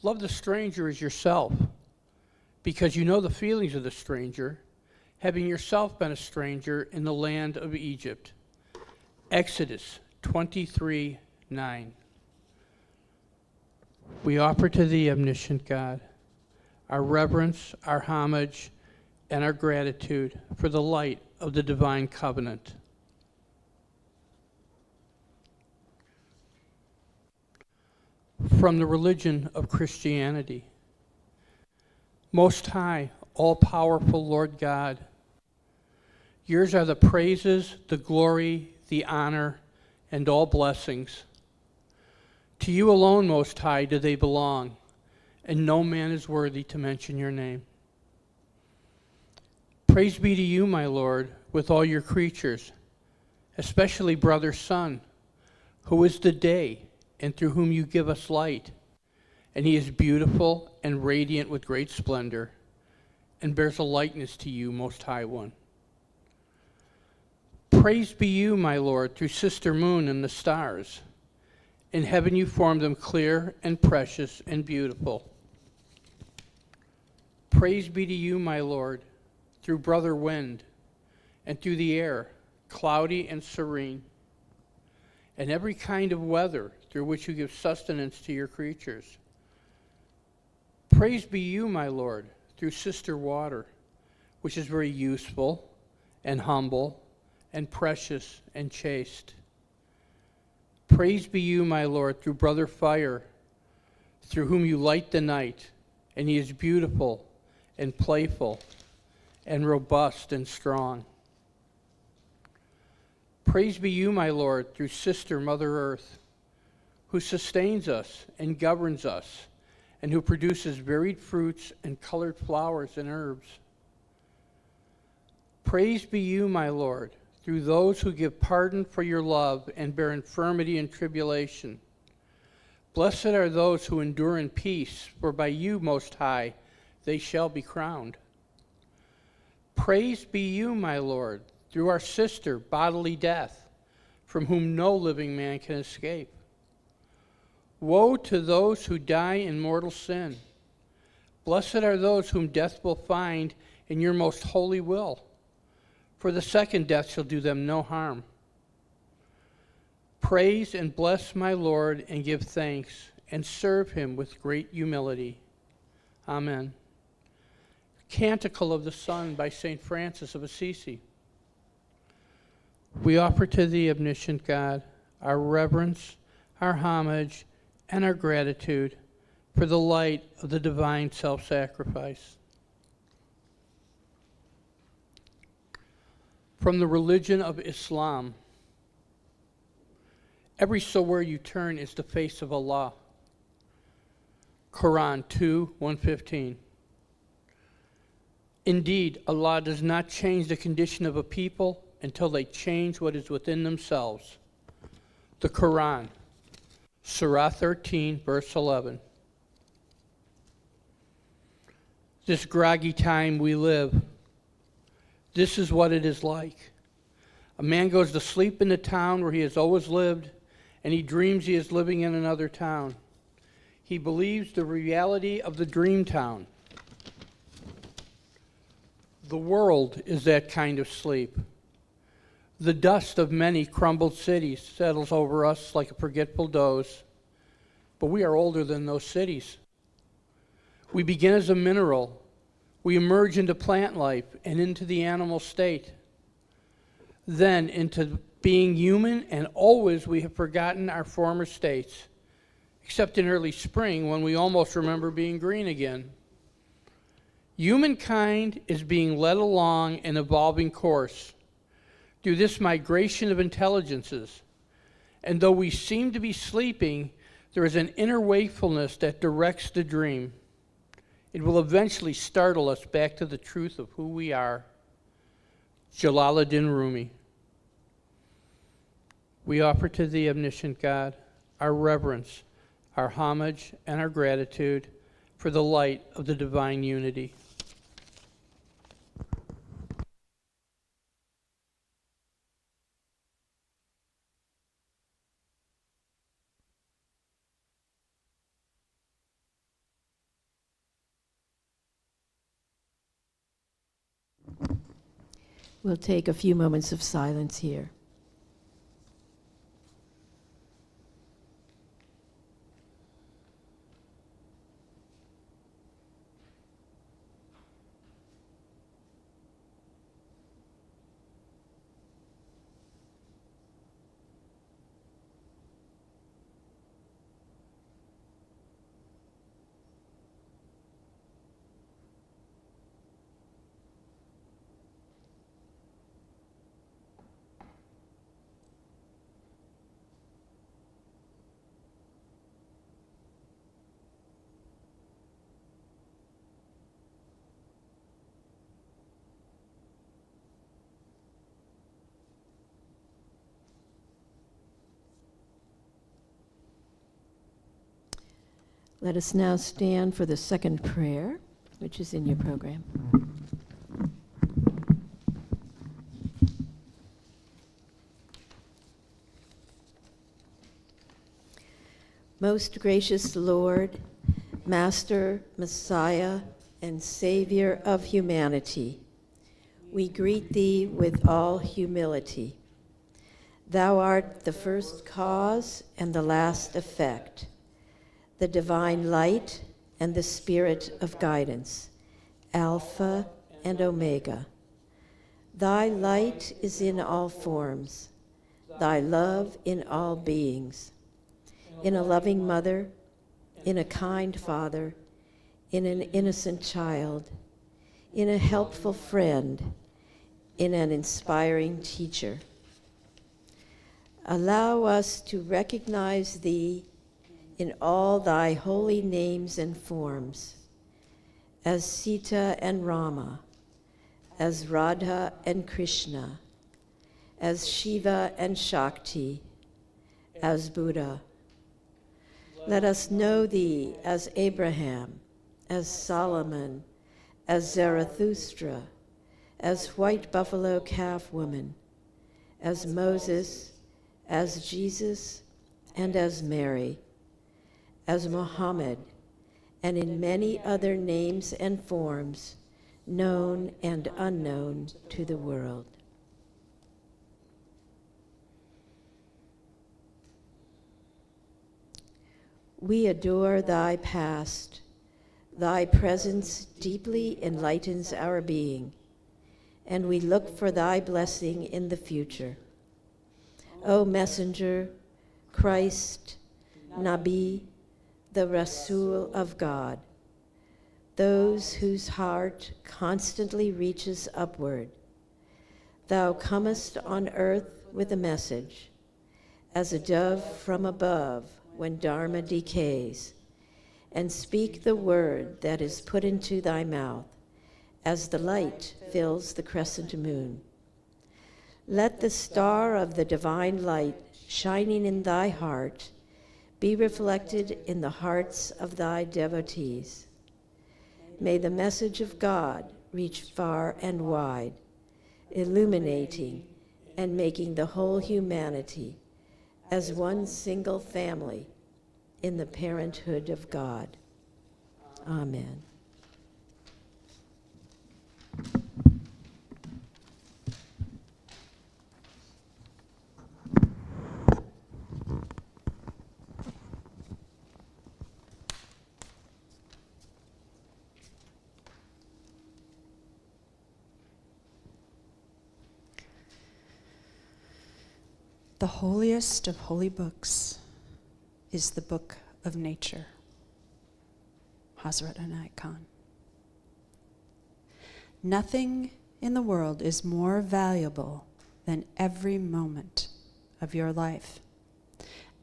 Love the stranger as yourself, because you know the feelings of the stranger, having yourself been a stranger in the land of Egypt. Exodus 23:9. We offer to thee, omniscient God, our reverence, our homage, and our gratitude for the light of the divine covenant. From the religion of Christianity. Most High, all-powerful Lord God, yours are the praises, the glory, the honor, and all blessings. To you alone, Most High, do they belong, and no man is worthy to mention your name. Praise be to you, my Lord, with all your creatures, especially brother sun, who is the day, and through whom you give us light. And he is beautiful and radiant with great splendor, and bears a likeness to you, Most High One. Praise be you, my Lord, through sister moon and the stars. In heaven you formed them clear and precious and beautiful. Praise be to you, my Lord, through brother wind, and through the air, cloudy and serene, and every kind of weather through which you give sustenance to your creatures. Praise be you, my Lord, through sister water, which is very useful and humble and precious and chaste. Praise be you, my Lord, through brother fire, through whom you light the night, and he is beautiful and playful and robust and strong. Praise be you, my Lord, through sister Mother Earth, who sustains us and governs us, and who produces varied fruits and colored flowers and herbs. Praise be you, my Lord, through those who give pardon for your love and bear infirmity and tribulation. Blessed are those who endure in peace, for by you, Most High, they shall be crowned. Praise be you, my Lord, through our sister, bodily death, from whom no living man can escape. Woe to those who die in mortal sin. Blessed are those whom death will find in your most holy will, for the second death shall do them no harm. Praise and bless my Lord, and give thanks, and serve him with great humility. Amen. Canticle of the Sun by St. Francis of Assisi. We offer to thee, omniscient God, our reverence, our homage, and our gratitude for the light of the divine self-sacrifice. From the religion of Islam. Every somewhere you turn is the face of Allah. Quran 2:115. Indeed, Allah does not change the condition of a people until they change what is within themselves. The Quran, Surah 13, verse 11. This groggy time we live, this is what it is like. A man goes to sleep in the town where he has always lived, and he dreams he is living in another town. He believes the reality of the dream town. The world is that kind of sleep. The dust of many crumbled cities settles over us like a forgetful doze, but we are older than those cities. We begin as a mineral. We emerge into plant life and into the animal state, then into being human, and always we have forgotten our former states, except in early spring when we almost remember being green again. Humankind is being led along an evolving course through this migration of intelligences. And though we seem to be sleeping, there is an inner wakefulness that directs the dream. It will eventually startle us back to the truth of who we are. Jalaluddin Rumi. We offer to the omniscient God our reverence, our homage, and our gratitude for the light of the divine unity. We'll take a few moments of silence here. Let us now stand for the second prayer, which is in your program. Most gracious Lord, Master, Messiah, and Savior of humanity, we greet thee with all humility. Thou art the first cause and the last effect, the divine light and the spirit of guidance, Alpha and Omega. Thy light is in all forms, thy love in all beings, in a loving mother, in a kind father, in an innocent child, in a helpful friend, in an inspiring teacher. Allow us to recognize thee in all thy holy names and forms, as Sita and Rama, as Radha and Krishna, as Shiva and Shakti, as Buddha. Let us know thee as Abraham, as Solomon, as Zarathustra, as white buffalo calf woman, as Moses, as Jesus, and as Mary, as Muhammad, and in many other names and forms, known and unknown to the world. We adore thy past. Thy presence deeply enlightens our being, and we look for thy blessing in the future. O Messenger, Christ, Nabi, the Rasul of God, those whose heart constantly reaches upward, thou comest on earth with a message, as a dove from above when Dharma decays, and speak the word that is put into thy mouth, as the light fills the crescent moon. Let the star of the divine light shining in thy heart be reflected in the hearts of thy devotees. May the message of God reach far and wide, illuminating and making the whole humanity as one single family in the parenthood of God. Amen. The holiest of holy books is the book of nature. Hazrat Inayat Khan. Nothing in the world is more valuable than every moment of your life.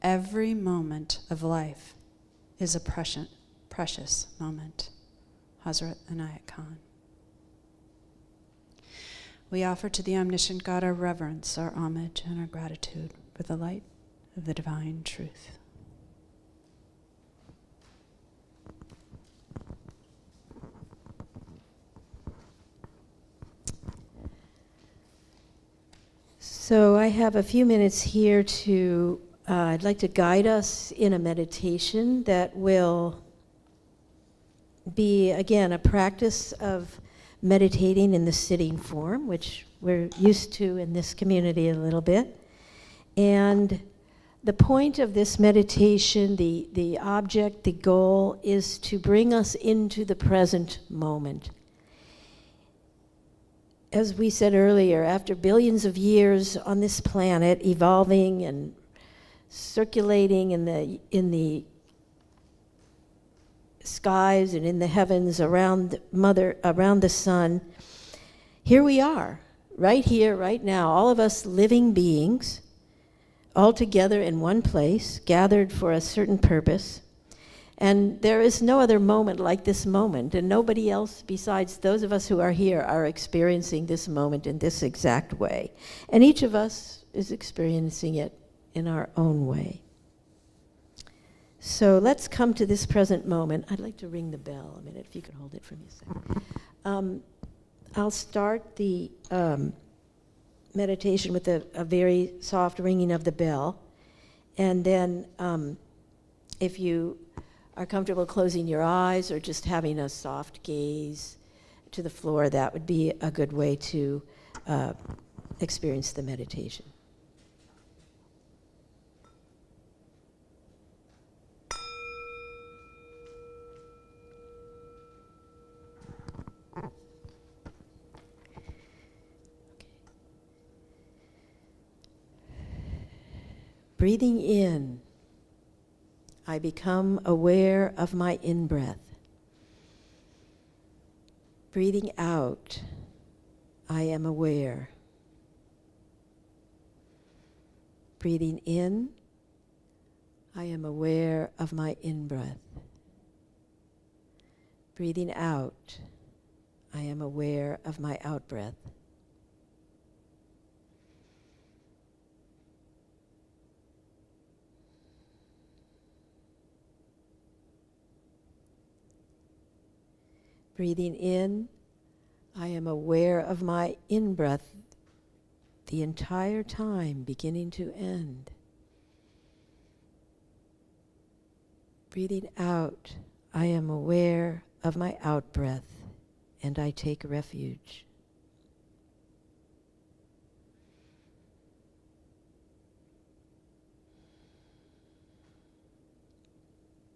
Every moment of life is a precious moment. Hazrat Inayat Khan. We offer to the omniscient God our reverence, our homage, and our gratitude for the light of the divine truth. So I have a few minutes here to, I'd like to guide us in a meditation that will be, again, a practice of meditating in the sitting form, which we're used to in this community a little bit. And the point of this meditation, the object, the goal, is to bring us into the present moment. As we said earlier, after billions of years on this planet, evolving and circulating in the skies and in the heavens around the sun, here we are, right here, right now, all of us living beings, all together in one place, gathered for a certain purpose. And there is no other moment like this moment, and nobody else besides those of us who are here are experiencing this moment in this exact way. And each of us is experiencing it in our own way. So let's come to this present moment. I'd like to ring the bell a minute, if you could hold it for me a second. I'll start the meditation with a very soft ringing of the bell. And then if you are comfortable closing your eyes or just having a soft gaze to the floor, that would be a good way to experience the meditation. Breathing in, I become aware of my in-breath. Breathing out, I am aware. Breathing in, I am aware of my in-breath. Breathing out, I am aware of my out-breath. Breathing in, I am aware of my in-breath the entire time, beginning to end. Breathing out, I am aware of my out-breath, and I take refuge.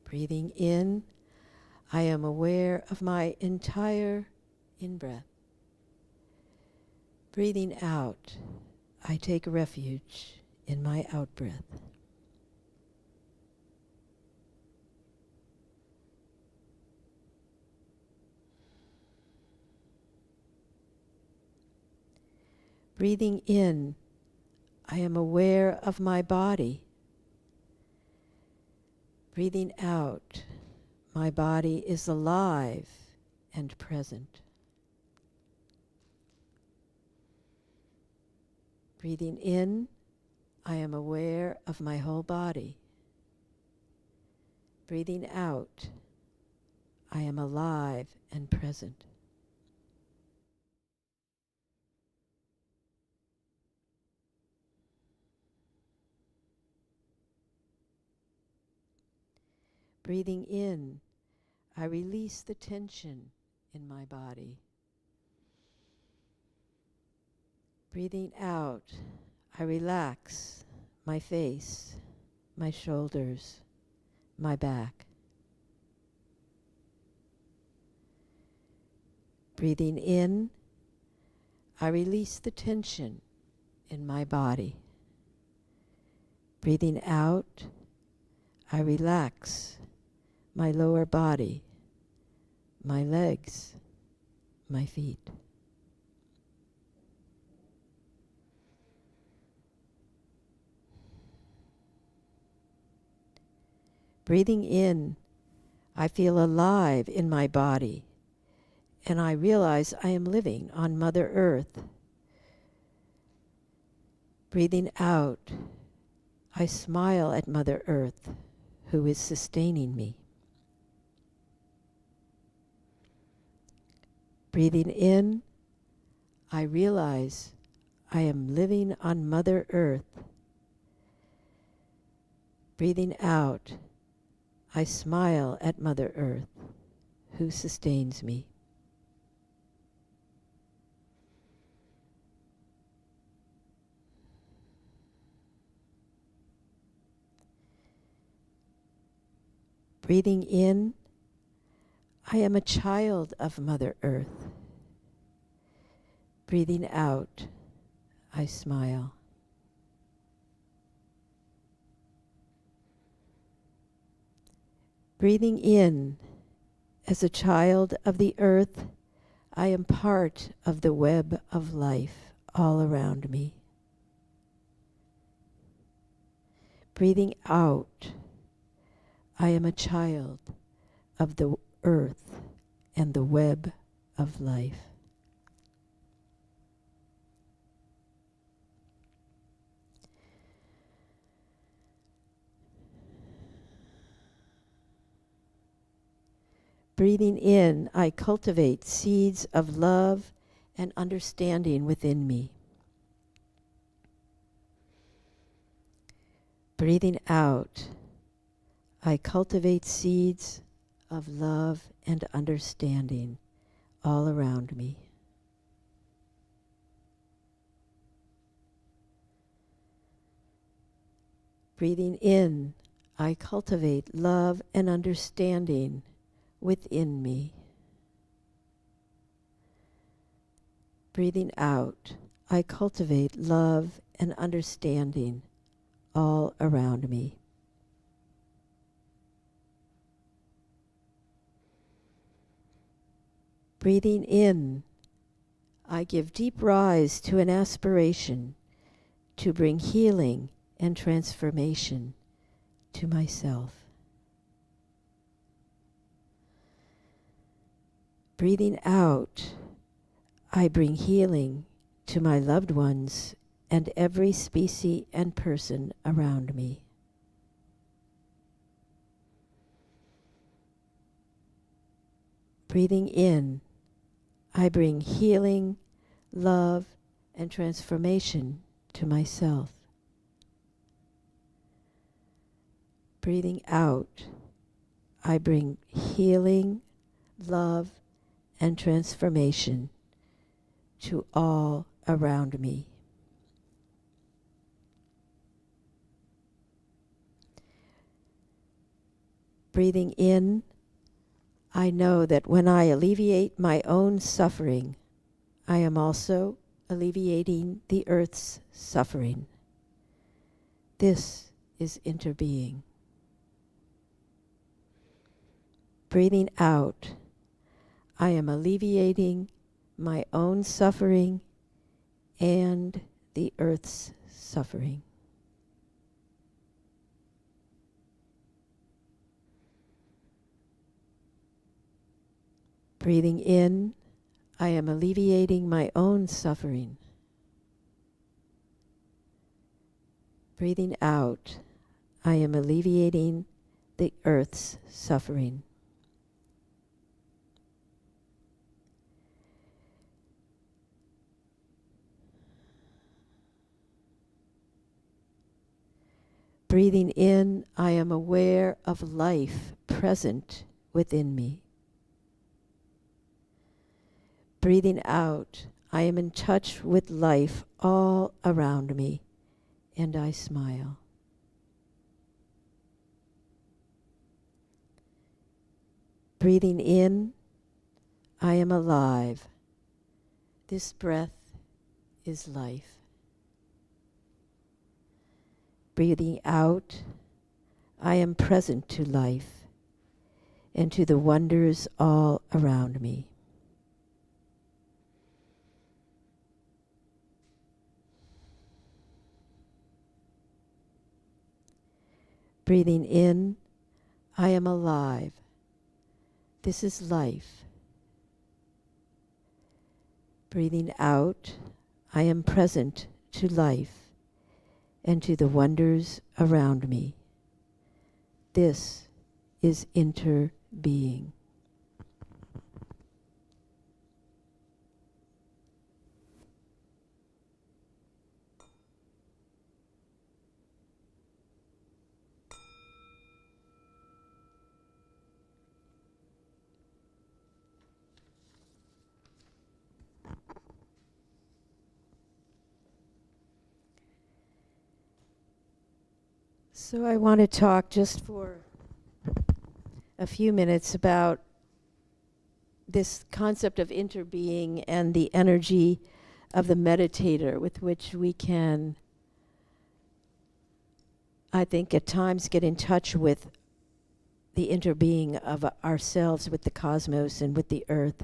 Breathing in, I am aware of my entire in-breath. Breathing out, I take refuge in my out-breath. Breathing in, I am aware of my body. Breathing out, my body is alive and present. Breathing in, I am aware of my whole body. Breathing out, I am alive and present. Breathing in, I release the tension in my body. Breathing out, I relax my face, my shoulders, my back. Breathing in, I release the tension in my body. Breathing out, I relax my lower body, my legs, my feet. Breathing in, I feel alive in my body, and I realize I am living on Mother Earth. Breathing out, I smile at Mother Earth, who is sustaining me. Breathing in, I realize I am living on Mother Earth. Breathing out, I smile at Mother Earth, who sustains me. Breathing in, I am a child of Mother Earth. Breathing out, I smile. Breathing in, as a child of the earth, I am part of the web of life all around me. Breathing out, I am a child of the earth and the web of life. Breathing in, I cultivate seeds of love and understanding within me. Breathing out, I cultivate seeds of love and understanding all around me. Breathing in, I cultivate love and understanding within me. Breathing out, I cultivate love and understanding all around me. Breathing in, I give deep rise to an aspiration to bring healing and transformation to myself. Breathing out, I bring healing to my loved ones and every species and person around me. Breathing in, I bring healing, love, and transformation to myself. Breathing out, I bring healing, love, and transformation to all around me. Breathing in, I know that when I alleviate my own suffering, I am also alleviating the earth's suffering. This is interbeing. Breathing out, I am alleviating my own suffering and the earth's suffering. Breathing in, I am alleviating my own suffering. Breathing out, I am alleviating the earth's suffering. Breathing in, I am aware of life present within me. Breathing out, I am in touch with life all around me, and I smile. Breathing in, I am alive. This breath is life. Breathing out, I am present to life and to the wonders all around me. Breathing in, I am alive. This is life. Breathing out, I am present to life and to the wonders around me. This is interbeing. So I want to talk just for a few minutes about this concept of interbeing and the energy of the meditator with which we can, I think, at times get in touch with the interbeing of ourselves with the cosmos and with the earth.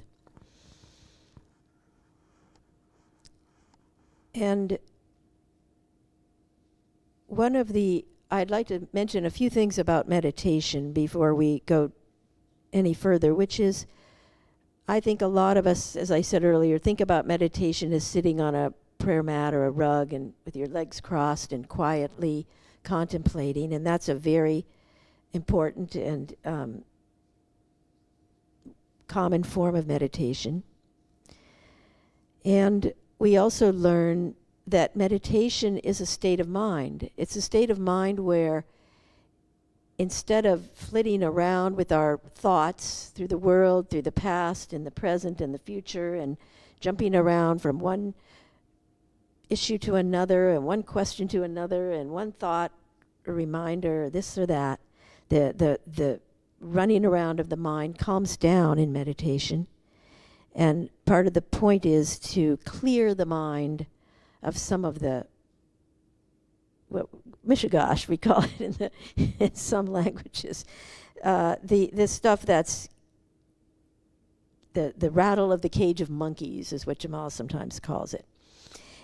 And I'd like to mention a few things about meditation before we go any further, which is, I think a lot of us, as I said earlier, think about meditation as sitting on a prayer mat or a rug and with your legs crossed and quietly contemplating, and that's a very important and common form of meditation. And we also learn that meditation is a state of mind. It's a state of mind where instead of flitting around with our thoughts through the world, through the past and the present and the future, and jumping around from one issue to another and one question to another and one thought, a reminder, this or that, the running around of the mind calms down in meditation. And part of the point is to clear the mind of some of the, well, mishigash, we call it in some languages. The stuff that's the rattle of the cage of monkeys is what Jamal sometimes calls it.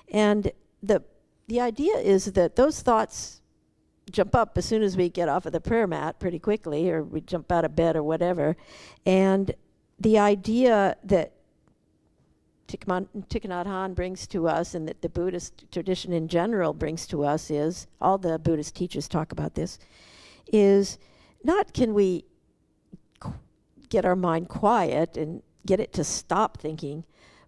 And the idea is that those thoughts jump up as soon as we get off of the prayer mat pretty quickly, or we jump out of bed or whatever. And the idea that Thich Nhat Hanh brings to us, and that the Buddhist tradition in general brings to us, is, all the Buddhist teachers talk about this, is not can we get our mind quiet and get it to stop thinking,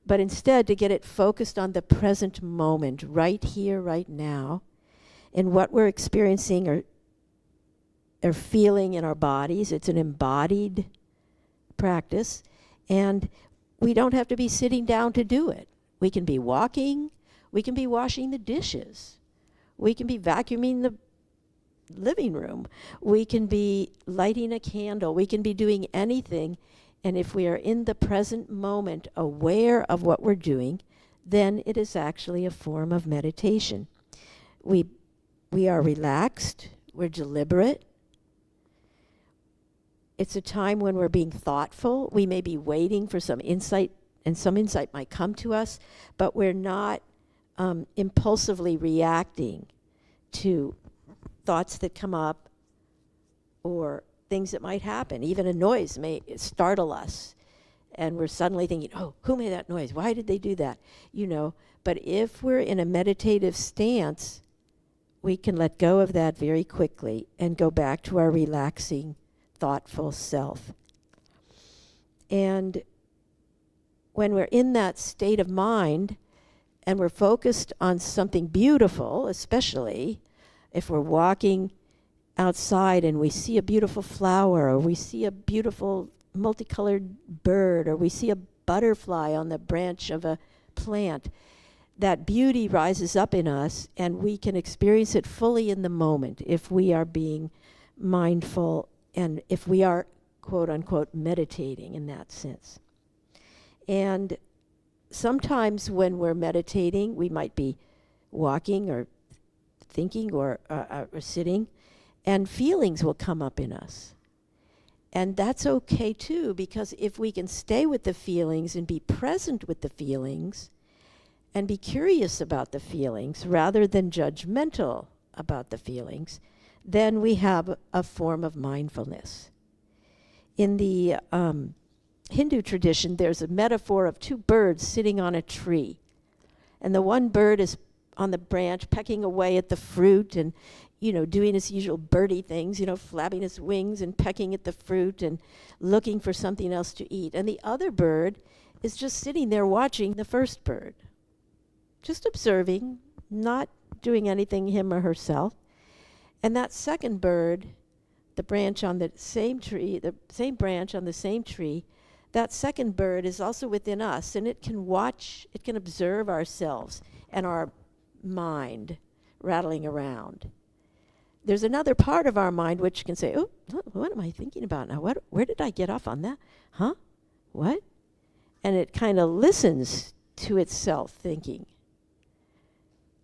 but instead to get it focused on the present moment, right here, right now, and what we're experiencing or feeling in our bodies. It's an embodied practice, and we don't have to be sitting down to do it. We can be walking, we can be washing the dishes, we can be vacuuming the living room, we can be lighting a candle, we can be doing anything. And if we are in the present moment, aware of what we're doing, then it is actually a form of meditation. We are relaxed, we're deliberate. It's a time when we're being thoughtful. We may be waiting for some insight, and some insight might come to us, but we're not impulsively reacting to thoughts that come up or things that might happen. Even a noise may startle us, and we're suddenly thinking, oh, who made that noise? Why did they do that? But if we're in a meditative stance, we can let go of that very quickly and go back to our relaxing, thoughtful self. And when we're in that state of mind and we're focused on something beautiful, especially if we're walking outside and we see a beautiful flower, or we see a beautiful multicolored bird, or we see a butterfly on the branch of a plant, that beauty rises up in us, and we can experience it fully in the moment if we are being mindful and if we are, quote unquote, meditating in that sense. And sometimes when we're meditating, we might be walking or thinking or sitting, and feelings will come up in us. And that's okay too, because if we can stay with the feelings and be present with the feelings and be curious about the feelings rather than judgmental about the feelings, then we have a form of mindfulness. In the Hindu tradition, there's a metaphor of two birds sitting on a tree. And the one bird is on the branch pecking away at the fruit and, doing his usual birdie things, flapping his wings and pecking at the fruit and looking for something else to eat. And the other bird is just sitting there watching the first bird, just observing, not doing anything him or herself. And that second bird, the branch on the same tree, the same branch on the same tree, that second bird is also within us, and it can watch, it can observe ourselves and our mind rattling around. There's another part of our mind which can say, oh, what am I thinking about now? Where did I get off on that? Huh? What? And it kind of listens to itself thinking.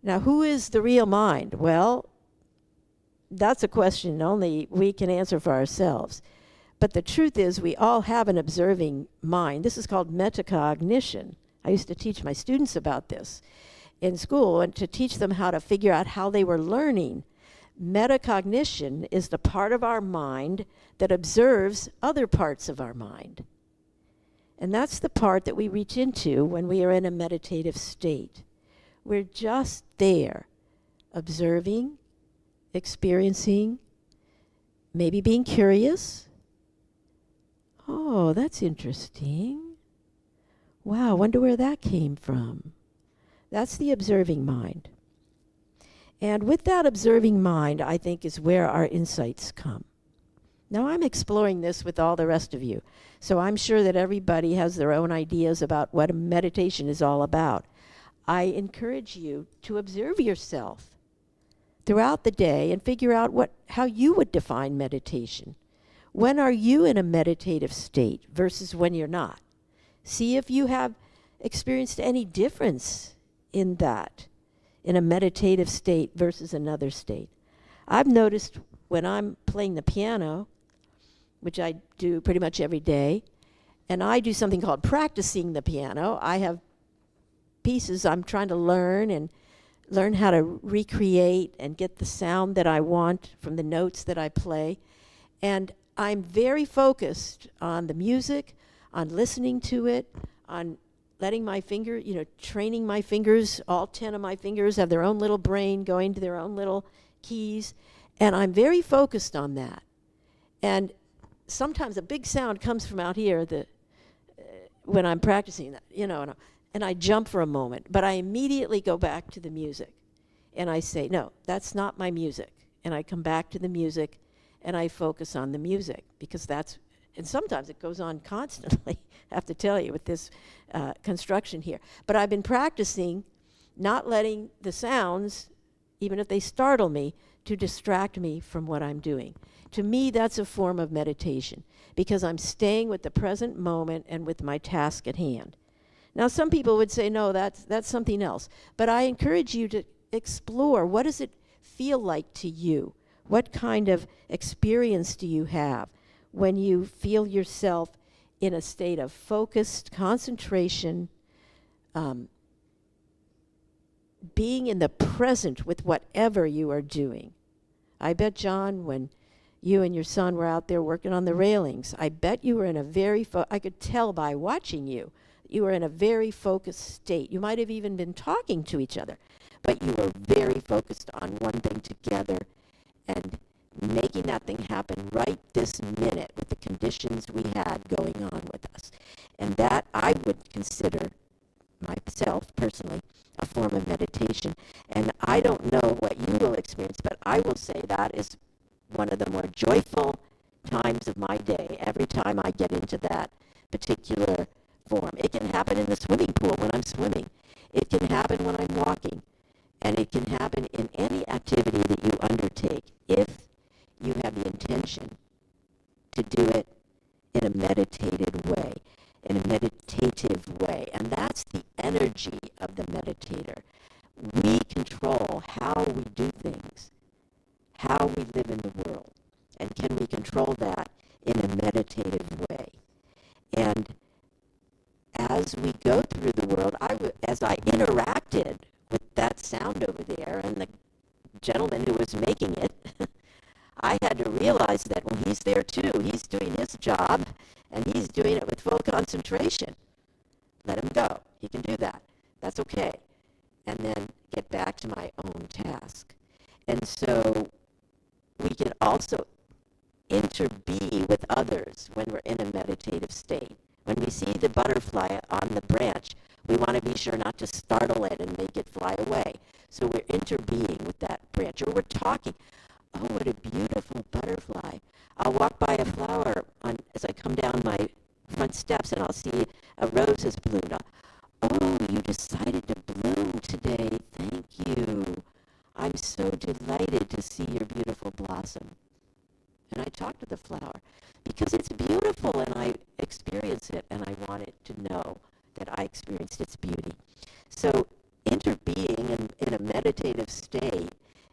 Now, who is the real mind? Well, that's a question only we can answer for ourselves. But the truth is we all have an observing mind. This is called metacognition. I used to teach my students about this in school and to teach them how to figure out how they were learning. Metacognition is the part of our mind that observes other parts of our mind. And that's the part that we reach into when we are in a meditative state. We're just there, observing, experiencing, maybe being curious. Oh, that's interesting. Wow, wonder where that came from. That's the observing mind. And with that observing mind, I think, is where our insights come. Now, I'm exploring this with all the rest of you, so I'm sure that everybody has their own ideas about what a meditation is all about. I encourage you to observe yourself throughout the day and figure out how you would define meditation. When are you in a meditative state versus when you're not? See if you have experienced any difference in that, in a meditative state versus another state. I've noticed when I'm playing the piano, which I do pretty much every day, and I do something called practicing the piano. I have pieces I'm trying to learn and learn how to recreate and get the sound that I want from the notes that I play. And I'm very focused on the music, on listening to it, on letting my finger, training my fingers. All 10 of my fingers have their own little brain going to their own little keys. And I'm very focused on that. And sometimes a big sound comes from out here when I'm practicing that, and I jump for a moment. But I immediately go back to the music. And I say, no, that's not my music. And I come back to the music and I focus on the music because and sometimes it goes on constantly, I have to tell you, with this construction here. But I've been practicing not letting the sounds, even if they startle me, to distract me from what I'm doing. To me, that's a form of meditation because I'm staying with the present moment and with my task at hand. Now, some people would say, no, that's something else. But I encourage you to explore, what does it feel like to you? What kind of experience do you have when you feel yourself in a state of focused concentration, being in the present with whatever you are doing? I bet, John, when you and your son were out there working on the railings, I bet you were in a very, I could tell by watching you, you were in a very focused state. You might have even been talking to each other, but you were very focused on one thing together and making that thing happen right this minute with the conditions we had going on with us. And that I would consider myself personally a form of meditation. And I don't know what you will experience, but I will say that is one of the more joyful times of my day, every time I get into that particular form. It can happen in the swimming pool when I'm swimming. It can happen when I'm walking. And it can happen in any activity that you undertake if you have the intention to do it in a meditative way. And that's the energy of the meditator. We control how we do things, how we live in the world. And can we control that in a meditative way? And as we go through the world, as I interacted with that sound over there and the gentleman who was making it, I had to realize that, well, he's there too. He's doing his job, and he's doing it with full concentration. Let him go. He can do that. That's okay. And then get back to my own task. And so we can also interbe with others when we're in a meditative state. When we see the butterfly on the branch, we want to be sure not to startle it and make it fly away. So we're interbeing with that branch, or we're talking. Oh, what a beautiful butterfly. I'll walk by a flower as I come down my front steps, and I'll see a rose has bloomed. Oh, you decided to bloom today. Thank you. I'm so delighted to see your beautiful blossom. And I talk to the flower because it's beautiful, and I experience it, and I want it to know that I experienced its beauty. So interbeing in a meditative state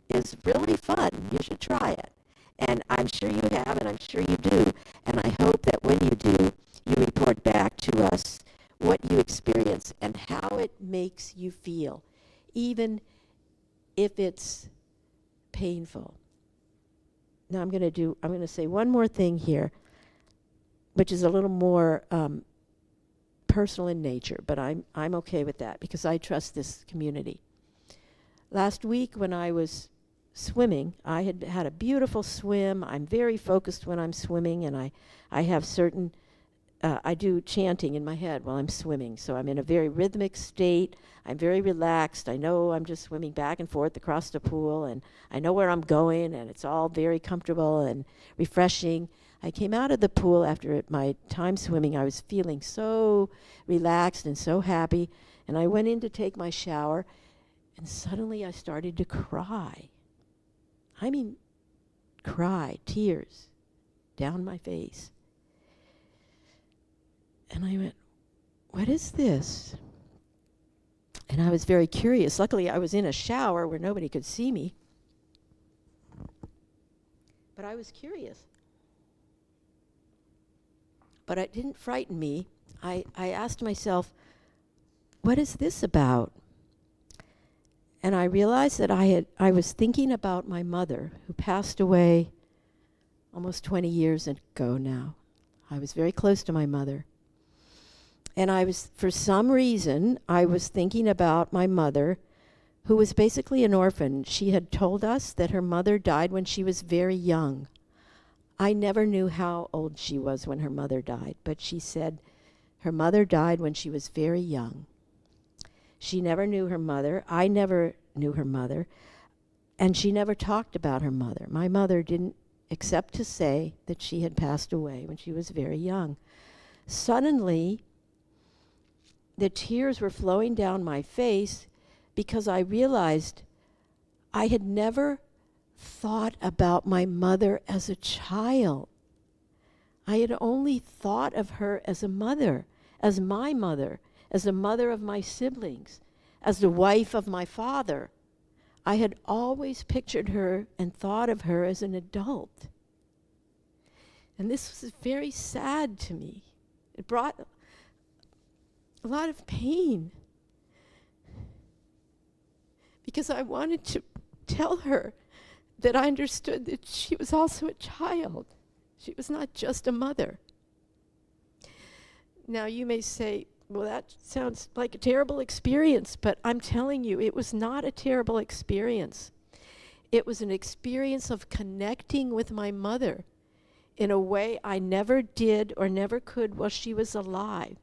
is really fun. You should try it. And I'm sure you have, and I'm sure you do. And I hope that when you do, you report back to us what you experience and how it makes you feel, even if it's painful. Now I'm going to say one more thing here, which is a little more personal in nature, but I'm okay with that because I trust this community. Last week when I was swimming, I had a beautiful swim. I'm very focused when I'm swimming, and I have certain, I do chanting in my head while I'm swimming. So I'm in a very rhythmic state. I'm very relaxed. I know I'm just swimming back and forth across the pool, and I know where I'm going, and it's all very comfortable and refreshing. I came out of the pool after my time swimming. I was feeling so relaxed and so happy, and I went in to take my shower, and suddenly I started to cry. I mean, cry, tears down my face. And I went, what is this? And I was very curious. Luckily, I was in a shower where nobody could see me. But I was curious. But it didn't frighten me. I asked myself, what is this about? And I realized that I was thinking about my mother, who passed away almost 20 years ago now. I was very close to my mother. And for some reason, I was thinking about my mother, who was basically an orphan. She had told us that her mother died when she was very young. I never knew how old she was when her mother died, but she said her mother died when she was very young. She never knew her mother. I never knew her mother. And she never talked about her mother. My mother didn't except to say that she had passed away when she was very young. Suddenly, the tears were flowing down my face because I realized I had never thought about my mother as a child. I had only thought of her as a mother, as my mother, as the mother of my siblings, as the wife of my father. I had always pictured her and thought of her as an adult. And this was very sad to me. It brought a lot of pain because I wanted to tell her that I understood that she was also a child. She was not just a mother. Now you may say, well, that sounds like a terrible experience, but I'm telling you, it was not a terrible experience. It was an experience of connecting with my mother in a way I never did or never could while she was alive.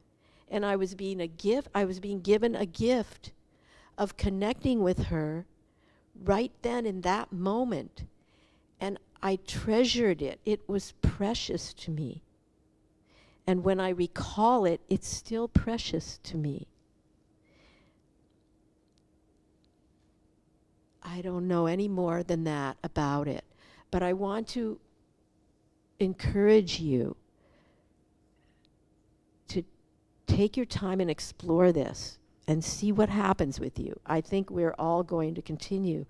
And I was being given a gift of connecting with her right then in that moment. And I treasured it. It was precious to me. And when I recall it, it's still precious to me. I don't know any more than that about it. But I want to encourage you to take your time and explore this and see what happens with you. I think we're all going to continue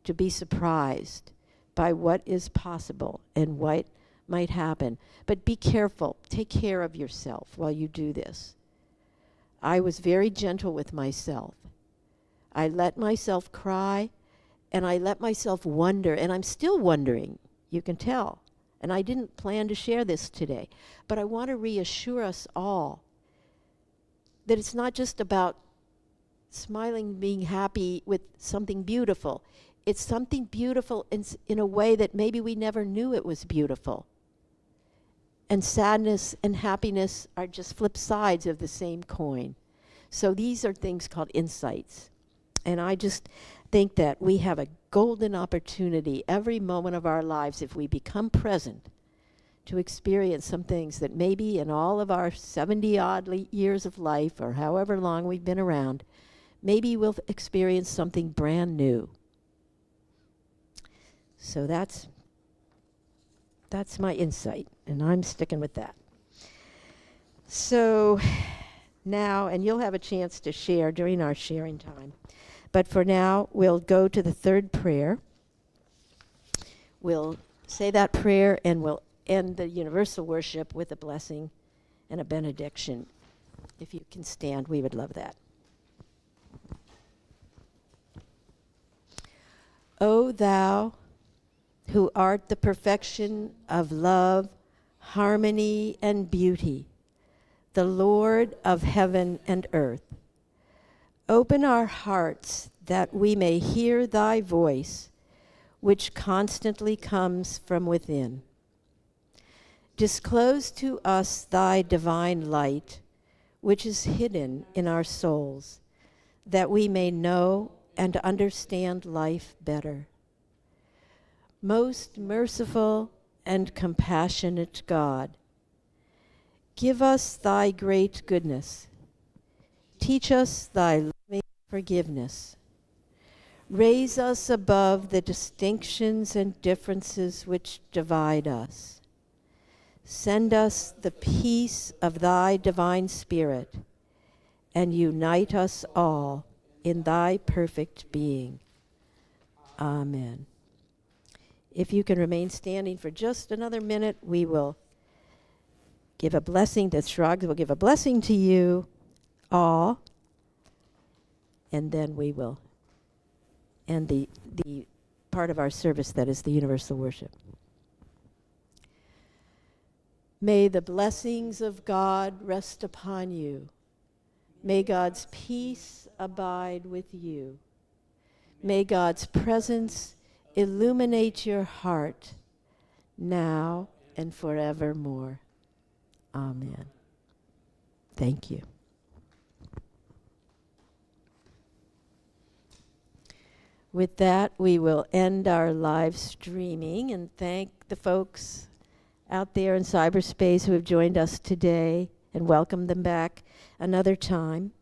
to be surprised by what is possible and what might happen. But be careful. Take care of yourself while you do this. I was very gentle with myself. I let myself cry, and I let myself wonder, and I'm still wondering. You can tell. And I didn't plan to share this today, but I want to reassure us all that it's not just about smiling, being happy with something beautiful. It's something beautiful in a way that maybe we never knew it was beautiful. And sadness and happiness are just flip sides of the same coin. So these are things called insights. And I just think that we have a golden opportunity every moment of our lives, if we become present, to experience some things that maybe in all of our 70-odd years of life, or however long we've been around, maybe we'll experience something brand new. So that's my insight, and I'm sticking with that. So now, and you'll have a chance to share during our sharing time, but for now, we'll go to the third prayer. We'll say that prayer, and we'll end the universal worship with a blessing and a benediction. If you can stand, we would love that. O thou who art the perfection of love, harmony, and beauty, the Lord of heaven and earth, open our hearts that we may hear thy voice, which constantly comes from within. Disclose to us thy divine light, which is hidden in our souls, that we may know and understand life better. Most merciful and compassionate God, give us thy great goodness. Teach us thy loving forgiveness. Raise us above the distinctions and differences which divide us. Send us the peace of thy divine Spirit, and unite us all in thy perfect being. Amen. If you can remain standing for just another minute, we will give a blessing to Shrugs. We'll give a blessing to you all, and then we will end the part of our service that is the universal worship. May the blessings of God rest upon you. May God's peace abide with you. May God's presence illuminate your heart now and forevermore. Amen. Thank you. With that, we will end our live streaming and thank the folks out there in cyberspace who have joined us today and welcome them back another time.